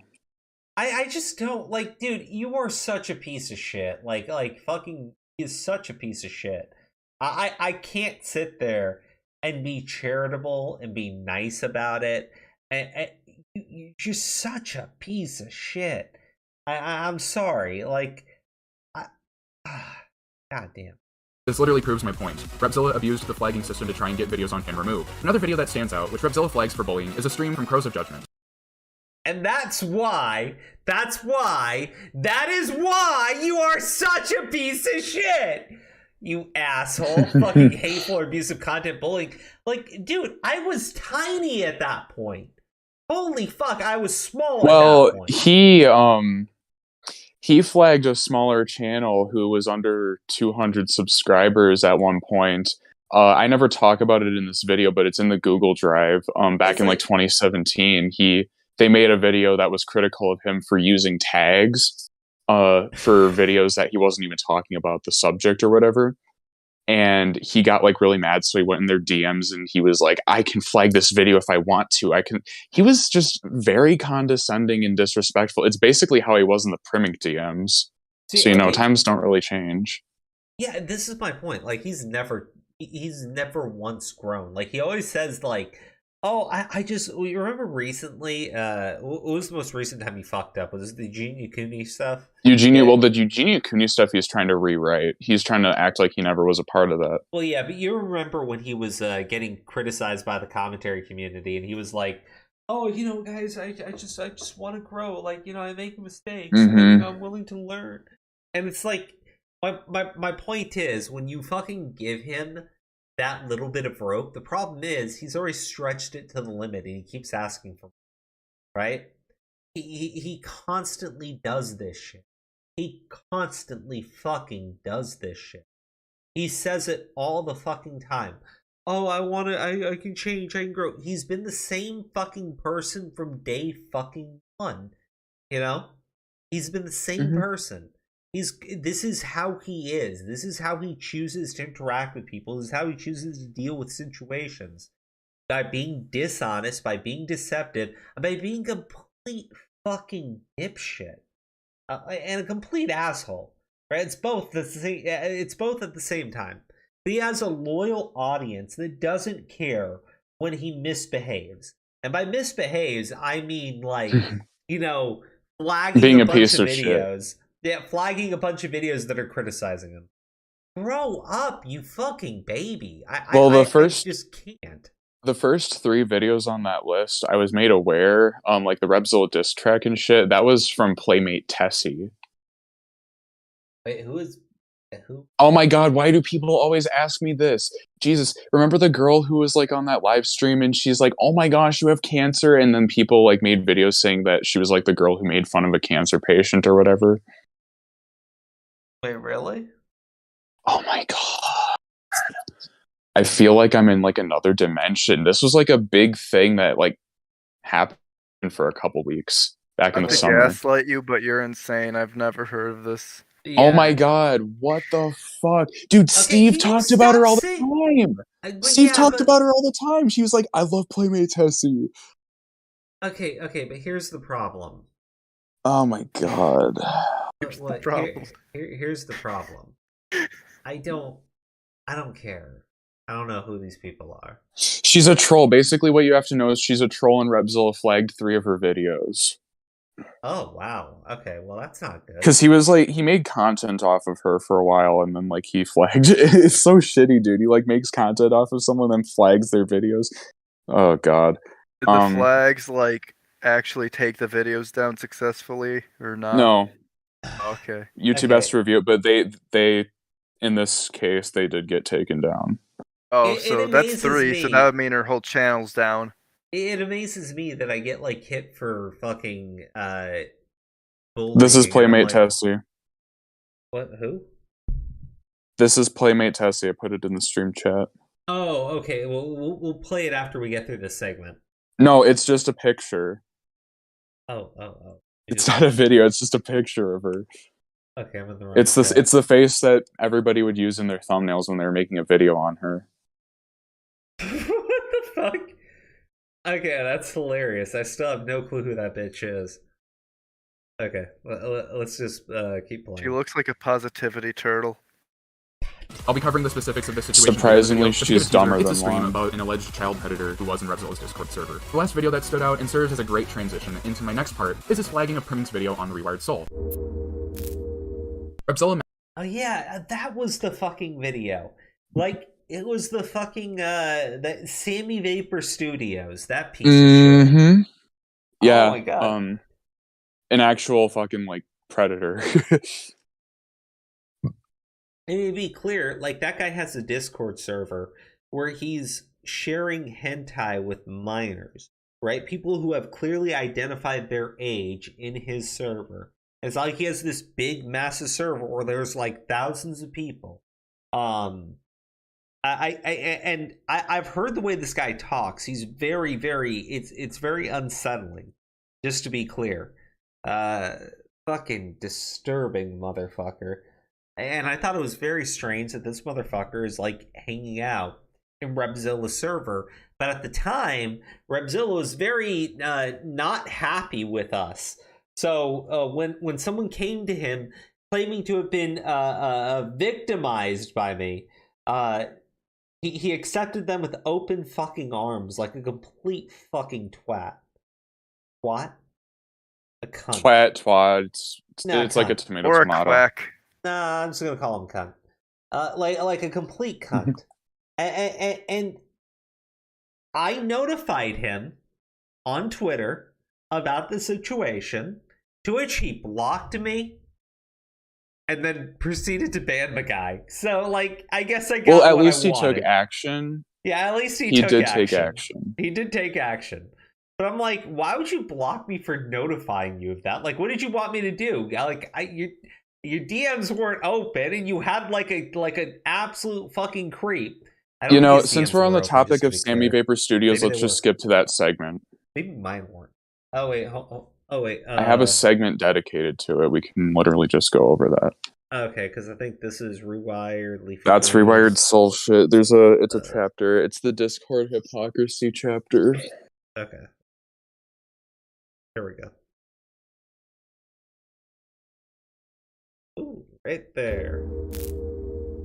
I just don't like, dude, you are such a piece of shit. Like fucking, he's such a piece of shit. I can't sit there and be charitable and be nice about it. And you're just such a piece of shit. I'm sorry. Like, God damn. This literally proves my point. Repzilla abused the flagging system to try and get videos on him removed. Another video that stands out, which Repzilla flags for bullying, is a stream from Crows of Judgement. And that is why you are such a piece of shit! You asshole. Fucking hateful or abusive content bullying. Like, dude, I was tiny at that point. Holy fuck, I was small at that point. He flagged a smaller channel who was under 200 subscribers at one point. I never talk about it in this video, but it's in the Google Drive. Back in 2017, they made a video that was critical of him for using tags for videos that he wasn't even talking about the subject or whatever. And he got really mad, so he went in their DMs and he was like, I can flag this video if I want to. He was just very condescending and disrespectful. It's basically how he was in the Primic DMs. So, times don't really change. Yeah, this is my point. Like, he's never once grown. Like, he always says, like, oh, you remember recently, what was the most recent time he fucked up? Was it the Eugenia Cooney stuff? The Eugenia Cooney stuff he's trying to rewrite. He's trying to act like he never was a part of that. Well, yeah, but you remember when he was getting criticized by the commentary community, and he was like, oh, guys, I just want to grow. Like, I make mistakes. Mm-hmm. I'm willing to learn. And it's like, my point is, when you fucking give him that little bit of rope, the problem is he's already stretched it to the limit and he keeps asking for more, right? He constantly does this shit. He constantly fucking does this shit. He says it all the fucking time. Oh, I can change, I can grow. He's been the same fucking person from day fucking one. He's been the same person. This is how he is. This is how he chooses to interact with people. This is how he chooses to deal with situations. By being dishonest, by being deceptive, and by being a complete fucking dipshit. And a complete asshole. Right? It's both at the same time. He has a loyal audience that doesn't care when he misbehaves. And by misbehaves, I mean flagging being a a bunch piece of of videos. shit. Yeah, flagging a bunch of videos that are criticizing him. Grow up, you fucking baby. I just can't. The first 3 videos on that list, I was made aware, like the Repzilla diss track and shit, that was from Playmate Tessie. Wait, who? Oh my god, why do people always ask me this? Jesus, remember the girl who was on that live stream and she's like, oh my gosh, you have cancer? And then people made videos saying that she was the girl who made fun of a cancer patient or whatever. Wait, really? Oh my god. I feel like I'm in another dimension. This was a big thing that happened for a couple weeks back in the summer. Gaslight you, but you're insane. I've never heard of this. Yeah. Oh my god, what the fuck? Dude, Steve talked about her all the time. Steve talked about her all the time. She was like, I love Playmate Tessie. Okay, but here's the problem. Oh my god. Here's the problem. Here's the problem. I don't care. I don't know who these people are. She's a troll. Basically, what you have to know is she's a troll, and Repzilla flagged 3 of her videos. Oh, wow. Okay, well, that's not good. Because he was like, he made content off of her for a while, and then like he flagged. It's so shitty, dude. He like makes content off of someone, then flags their videos. Oh god. Did the flags like actually take the videos down successfully or not? No. Okay. YouTube has to review it, but they in this case they did get taken down. Oh, so that's 3. So that would mean her whole channel's down. It amazes me that I get like hit for fucking bullying. This is Playmate Tessie. What? Who? This is Playmate Tessie. I put it in the stream chat. Oh, okay. Well, we'll play it after we get through this segment. No, it's just a picture. Oh. It's not a video. It's just a picture of her. Okay, I'm in the wrong. It's the face that everybody would use in their thumbnails when they were making a video on her. What the fuck? Okay, that's hilarious. I still have no clue who that bitch is. Okay, let's just keep playing. She looks like a positivity turtle. I'll be covering the specifics of this situation. Surprisingly, she's dumber than It's a stream one. about an alleged child predator who was in Repzilla's Discord server. The last video that stood out and serves as a great transition into my next part is his flagging of Priming's video on Rewired Soul. Repzilla. Oh yeah, that was the fucking video. Like, it was the fucking that Sammy Vapor Studios, that piece of shit. Yeah. Oh my god. An actual fucking like predator. And to be clear, like, that guy has a Discord server where he's sharing hentai with minors, right? People who have clearly identified their age in his server. It's like he has this big, massive server where there's like thousands of people. I've heard the way this guy talks. He's very, very. It's very unsettling. Just to be clear, fucking disturbing motherfucker. And I thought it was very strange that this motherfucker is like hanging out in Repzilla's server. But at the time, Repzilla was very not happy with us. So when someone came to him claiming to have been victimized by me, he accepted them with open fucking arms, like a complete fucking twat. Twat? A cunt. Twat. It's like a tomato. Or a quack. Nah, I'm just gonna call him cunt. Like a complete cunt. And I notified him on Twitter about the situation, to which he blocked me and then proceeded to ban the guy. So, like, I guess I got Well, at what least I he wanted. took action. Yeah, at least he did take action. He did take action. But I'm like, why would you block me for notifying you of that? Like, what did you want me to do? Like, your DMs weren't open, and you had like an absolute fucking creep. You know, since we're on the topic of Sammy Vapor Studios, Maybe let's just skip to that segment. Maybe mine weren't. Oh wait, I have a segment dedicated to it. We can literally just go over that. Okay, because I think this is Rewired. That's Rewired Soul shit. It's a chapter. It's the Discord hypocrisy chapter. Okay. Here we go. Ooh, right there.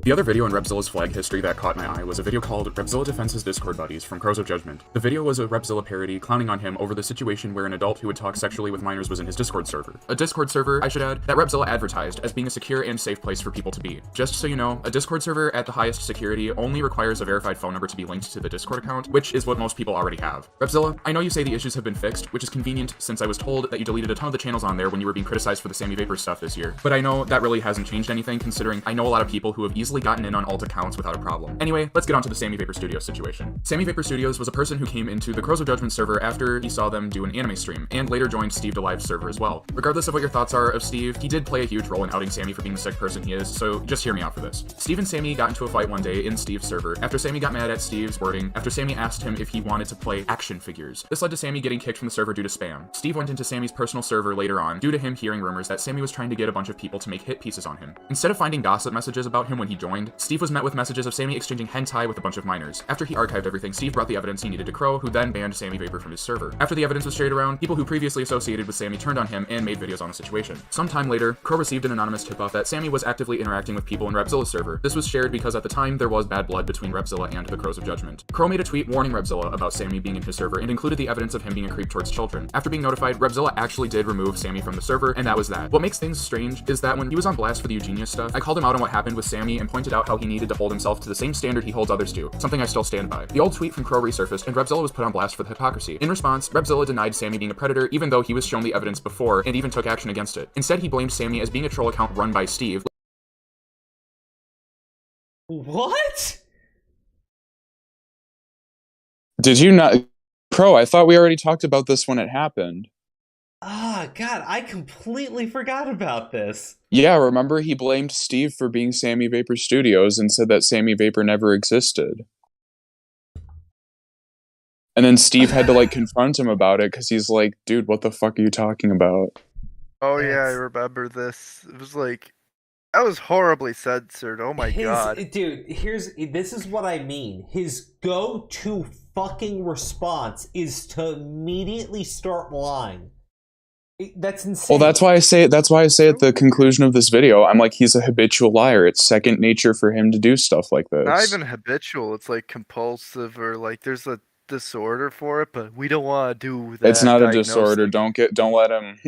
The other video in Repzilla's flag history that caught my eye was a video called Repzilla Defends His Discord Buddies from Crows of Judgement. The video was a Repzilla parody clowning on him over the situation where an adult who would talk sexually with minors was in his Discord server. A Discord server, I should add, that Repzilla advertised as being a secure and safe place for people to be. Just so you know, a Discord server at the highest security only requires a verified phone number to be linked to the Discord account, which is what most people already have. Repzilla, I know you say the issues have been fixed, which is convenient since I was told that you deleted a ton of the channels on there when you were being criticized for the Sammy Vapor stuff this year. But I know that really hasn't changed anything, considering I know a lot of people who have easily easily gotten in on alt accounts without a problem. Anyway, let's get on to the Sammy Vapor Studios situation. Sammy Vapor Studios was a person who came into the Crows of Judgement server after he saw them do an anime stream, and later joined Steve DeLive's server as well. Regardless of what your thoughts are of Steve, he did play a huge role in outing Sammy for being the sick person he is, so just hear me out for this. Steve and Sammy got into a fight one day in Steve's server after Sammy got mad at Steve's wording after Sammy asked him if he wanted to play action figures. This led to Sammy getting kicked from the server due to spam. Steve went into Sammy's personal server later on due to him hearing rumors that Sammy was trying to get a bunch of people to make hit pieces on him. Instead of finding gossip messages about him when he joined, Steve was met with messages of Sammy exchanging hentai with a bunch of minors. After he archived everything, Steve brought the evidence he needed to Crow, who then banned Sammy Vapor from his server. After the evidence was shared around, people who previously associated with Sammy turned on him and made videos on the situation. Sometime later, Crow received an anonymous tip-off that Sammy was actively interacting with people in Repzilla's server. This was shared because at the time there was bad blood between Repzilla and the Crows of Judgement. Crow made a tweet warning Repzilla about Sammy being in his server and included the evidence of him being a creep towards children. After being notified, Repzilla actually did remove Sammy from the server, and that was that. What makes things strange is that when he was on blast for the Eugenia stuff, I called him out on what happened with Sammy and pointed out how he needed to hold himself to the same standard he holds others to, something I still stand by. The old tweet from Crow resurfaced, and Repzilla was put on blast for the hypocrisy. In response, Repzilla denied Sammy being a predator, even though he was shown the evidence before and even took action against it. Instead, he blamed Sammy as being a troll account run by Steve. What? Did you not? Crow, I thought we already talked about this when it happened. Ah, God, I completely forgot about this. Yeah, remember he blamed Steve for being Sammy Vapor Studios and said that Sammy Vapor never existed. And then Steve had to like confront him about it because he's like, dude, what the fuck are you talking about? Oh yeah, I remember this. It was like, that was horribly censored. Oh my god. Dude, this is what I mean. His go-to fucking response is to immediately start lying. That's insane. Well, that's why I say at the conclusion of this video, I'm like, he's a habitual liar. It's second nature for him to do stuff like this. Not even habitual. It's like compulsive, or like there's a disorder for it, but we don't want to do that. It's not a disorder. Don't let him.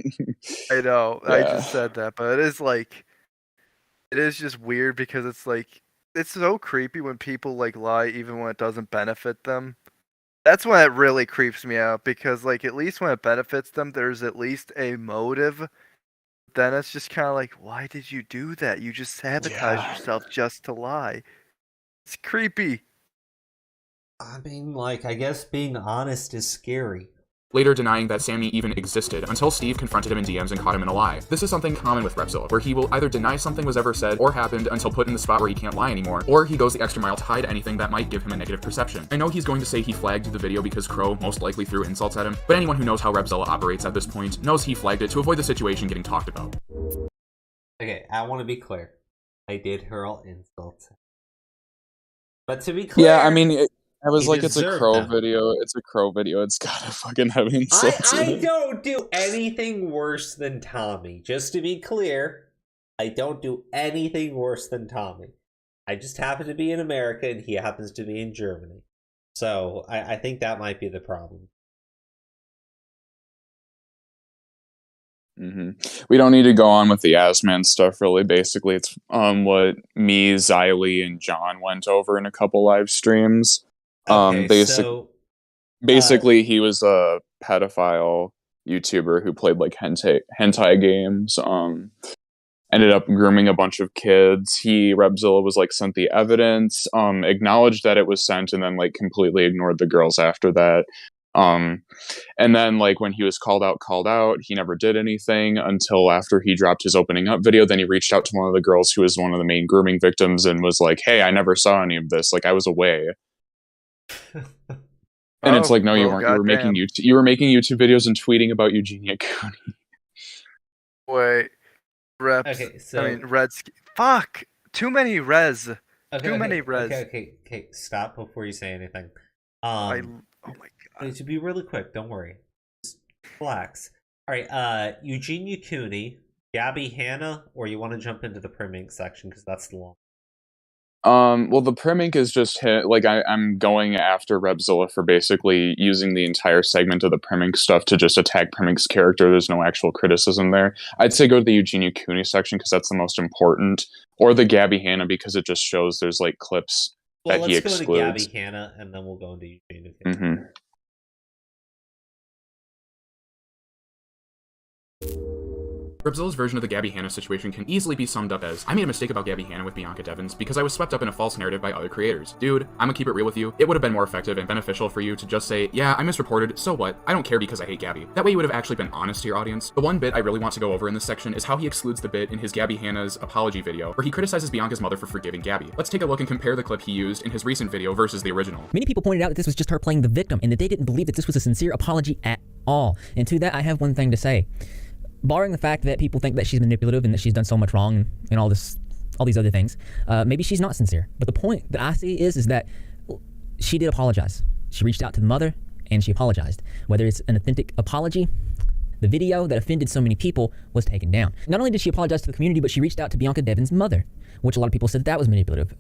I know. Yeah. I just said that, but it is just weird because it's like, it's so creepy when people like lie even when it doesn't benefit them. That's when it really creeps me out, because like at least when it benefits them, there's at least a motive. Then it's just kind of like, why did you do that? You just sabotage yourself just to lie. It's creepy. I mean, like, I guess being honest is scary. Later denying that Sammy even existed, until Steve confronted him in DMs and caught him in a lie. This is something common with Repzilla, where he will either deny something was ever said or happened until put in the spot where he can't lie anymore, or he goes the extra mile to hide anything that might give him a negative perception. I know he's going to say he flagged the video because Crow most likely threw insults at him, but anyone who knows how Repzilla operates at this point knows he flagged it to avoid the situation getting talked about. Okay, I want to be clear. I did hurl insults. But to be clear... Yeah, I mean... I was like, it's a Crow them. video. It's a Crow video. It's gotta fucking have insults. I don't do anything worse than Tommy. Just to be clear, I don't do anything worse than Tommy. I just happen to be in America and he happens to be in Germany. So I think that might be the problem. We don't need to go on with the Asman stuff, really. Basically, it's what me, Xylee, and John went over in a couple live streams. Basically, he was a pedophile YouTuber who played like hentai games. Ended up grooming a bunch of kids. Repzilla was like sent the evidence, acknowledged that it was sent, and then like completely ignored the girls after that. And then like when he was called out, he never did anything until after he dropped his opening up video. Then he reached out to one of the girls who was one of the main grooming victims and was like, "Hey, I never saw any of this. Like, I was away." And it's like, no, you weren't. You were making YouTube videos and tweeting about Eugenia Cooney. Wait, Reps. Okay, so I mean, Redski. Fuck, too many res. Too many res. Okay. Stop before you say anything. Oh my god. It should be really quick. Don't worry. Just relax. All right. Eugenia Cooney, Gabby Hanna, or you want to jump into the Primink section because that's the long. Well, the Primink is just like I'm going after Repzilla for basically using the entire segment of the Primink stuff to just attack Primink's character. There's no actual criticism there. I'd say go to the Eugenia Cooney section because that's the most important, or the Gabby Hanna because it just shows there's like clips that he excludes. Let's go to Gabby Hanna and then we'll go into Eugenia Cooney. Repzilla's version of the Gabby Hanna situation can easily be summed up as, I made a mistake about Gabby Hanna with Bianca Devins because I was swept up in a false narrative by other creators. Dude, I'm gonna keep it real with you. It would have been more effective and beneficial for you to just say, yeah, I misreported, so what? I don't care because I hate Gabby. That way you would have actually been honest to your audience. The one bit I really want to go over in this section is how he excludes the bit in his Gabby Hanna's apology video, where he criticizes Bianca's mother for forgiving Gabby. Let's take a look and compare the clip he used in his recent video versus the original. Many people pointed out that this was just her playing the victim and that they didn't believe that this was a sincere apology at all. And to that, I have one thing to say. Barring the fact that people think that she's manipulative and that she's done so much wrong and all these other things, maybe she's not sincere. But the point that I see is that she did apologize. She reached out to the mother and she apologized. Whether it's an authentic apology, the video that offended so many people was taken down. Not only did she apologize to the community, but she reached out to Bianca Devins' mother, which a lot of people said that was manipulative.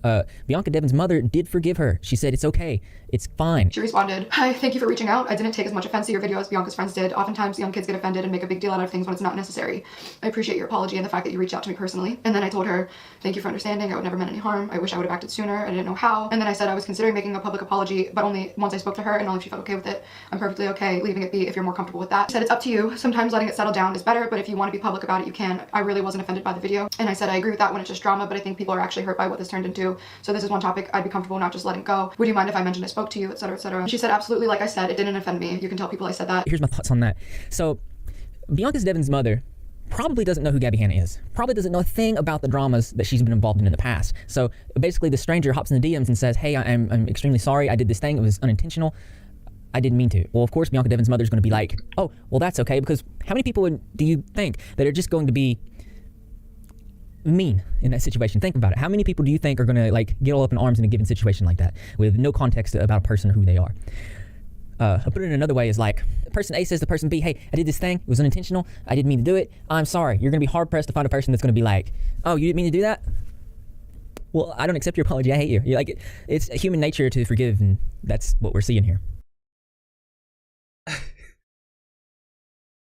Bianca Devins' mother did forgive her. She said, it's okay, it's fine. She responded, hi, thank you for reaching out. I didn't take as much offense to your video as Bianca's friends did. Oftentimes young kids get offended and make a big deal out of things when it's not necessary. I appreciate your apology and the fact that you reached out to me personally. And then I told her, thank you for understanding. I would never meant any harm. I wish I would have acted sooner. I didn't know how. And then I said I was considering making a public apology, but only once I spoke to her and only if she felt okay with it. I'm perfectly okay leaving it be if you're more comfortable with that. I said, it's up to you. Sometimes letting it settle down is better, but if you want to be public about it, you can. I really wasn't offended by the video. And I said, I agree with that when it's just drama, but I think people are actually hurt by what this turned into. So this is one topic I'd be comfortable not just letting go. Would you mind if I mentioned I spoke to you, etc., etc.? She said, absolutely. Like I said, it didn't offend me. You can tell people I said that. Here's my thoughts on that. So Bianca Devins' mother probably doesn't know who Gabby Hanna is. Probably doesn't know a thing about the dramas that she's been involved in the past. So basically the stranger hops in the DMs and says, hey, I'm extremely sorry. I did this thing. It was unintentional. I didn't mean to. Well, of course, Bianca Devins' mother is going to be like, oh, well, that's okay, because how many people do you think that are just going to be mean in that situation? Think about it. How many people do you think are going to like get all up in arms in a given situation like that with no context about a person or who they are? I'll put it in another way is like, person A says to person B, hey, I did this thing. It was unintentional. I didn't mean to do it. I'm sorry. You're going to be hard pressed to find a person that's going to be like, oh, you didn't mean to do that? Well, I don't accept your apology. I hate you. You're like, it's human nature to forgive, and that's what we're seeing here.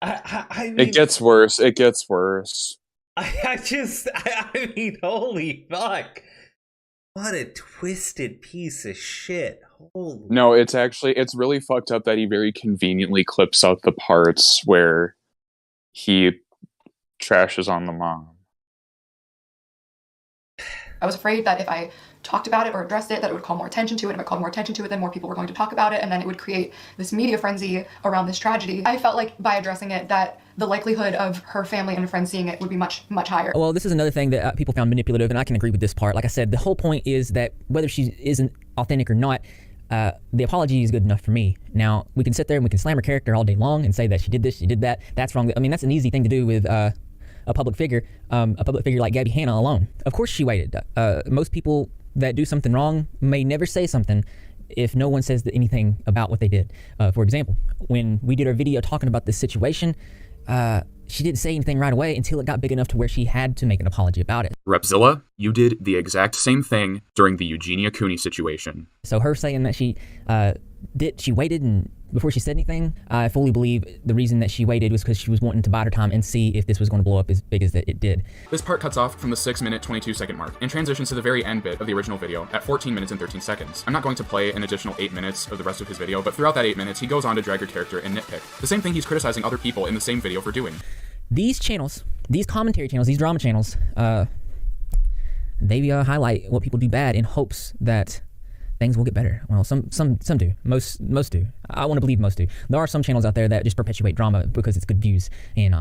I mean, It gets worse. It gets worse. I mean, holy fuck. What a twisted piece of shit. Holy. No, it's really fucked up that he very conveniently clips out the parts where he trashes on the mom. I was afraid that if I talked about it or addressed it, that it would call more attention to it. If I called more attention to it, then more people were going to talk about it, and then it would create this media frenzy around this tragedy. I felt like by addressing it, that the likelihood of her family and friends seeing it would be much, much higher. Well, this is another thing that people found manipulative, and I can agree with this part. Like I said, the whole point is that whether she isn't authentic or not, the apology is good enough for me. Now, we can sit there and we can slam her character all day long and say that she did this, she did that. That's wrong. I mean, that's an easy thing to do with a public figure like Gabby Hanna alone. Of course she waited. Most people that do something wrong may never say something if no one says anything about what they did. For example, when we did our video talking about this situation, she didn't say anything right away until it got big enough to where she had to make an apology about it. Repzilla, you did the exact same thing during the Eugenia Cooney situation. So her saying that she waited and before she said anything, I fully believe the reason that she waited was because she was wanting to bide her time and see if this was going to blow up as big as it did. This part cuts off from the 6-minute 22-second mark and transitions to the very end bit of the original video at 14 minutes and 13 seconds. I'm not going to play an additional 8 minutes of the rest of his video, but throughout that 8 minutes, he goes on to drag her character and nitpick. The same thing he's criticizing other people in the same video for doing. These channels, these commentary channels, these drama channels, they highlight what people do bad in hopes that things will get better. Well, some do. Most do. I want to believe most do. There are some channels out there that just perpetuate drama because it's good views. And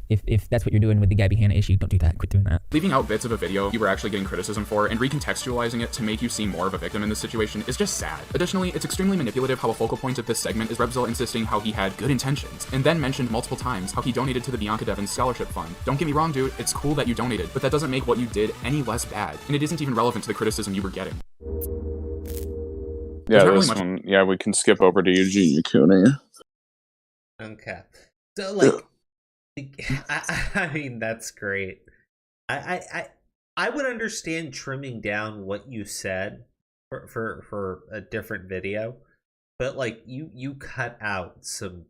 if that's what you're doing with the Gabby Hanna issue, don't do that. Quit doing that. Leaving out bits of a video you were actually getting criticism for and recontextualizing it to make you seem more of a victim in this situation is just sad. Additionally, it's extremely manipulative how a focal point of this segment is Repzilla insisting how he had good intentions, and then mentioned multiple times how he donated to the Bianca Devins Scholarship Fund. Don't get me wrong, dude, it's cool that you donated, but that doesn't make what you did any less bad, and it isn't even relevant to the criticism you were getting. Yeah, this one. Yeah, we can skip over to Eugenia Cooney. Okay. So, like, I mean, that's great. I would understand trimming down what you said for a different video, but like you cut out some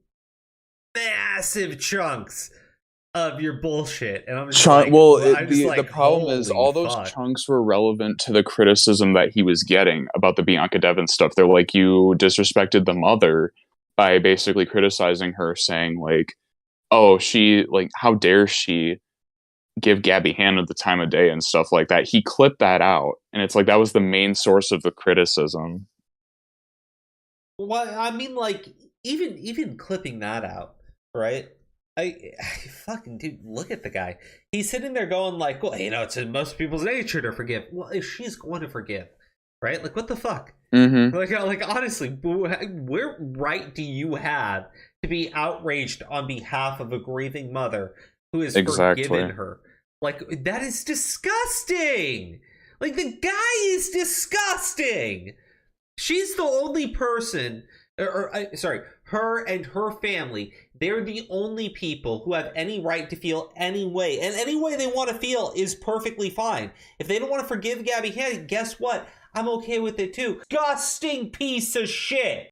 massive chunks of your bullshit, and I'm just the problem is all those chunks were relevant to the criticism that he was getting about the Bianca Devins stuff. They're like, you disrespected the mother by basically criticizing her, saying like, oh, she, like, how dare she give Gabby Hanna the time of day and stuff like that. He clipped that out, and it's like that was the main source of the criticism. Well, I mean, like, even clipping that out, right? I fucking, dude, look at the guy. He's sitting there going like, well, it's in most people's nature to forgive. Well, if she's going to forgive, right? Like, what the fuck? Mm-hmm. Like, honestly, where right do you have to be outraged on behalf of a grieving mother who has forgiven her? Like, that is disgusting. Like, the guy is disgusting. She's the only person, her and her family, they're the only people who have any right to feel any way. And any way they want to feel is perfectly fine. If they don't want to forgive Gabby Hanna, guess what? I'm okay with it too. Disgusting piece of shit.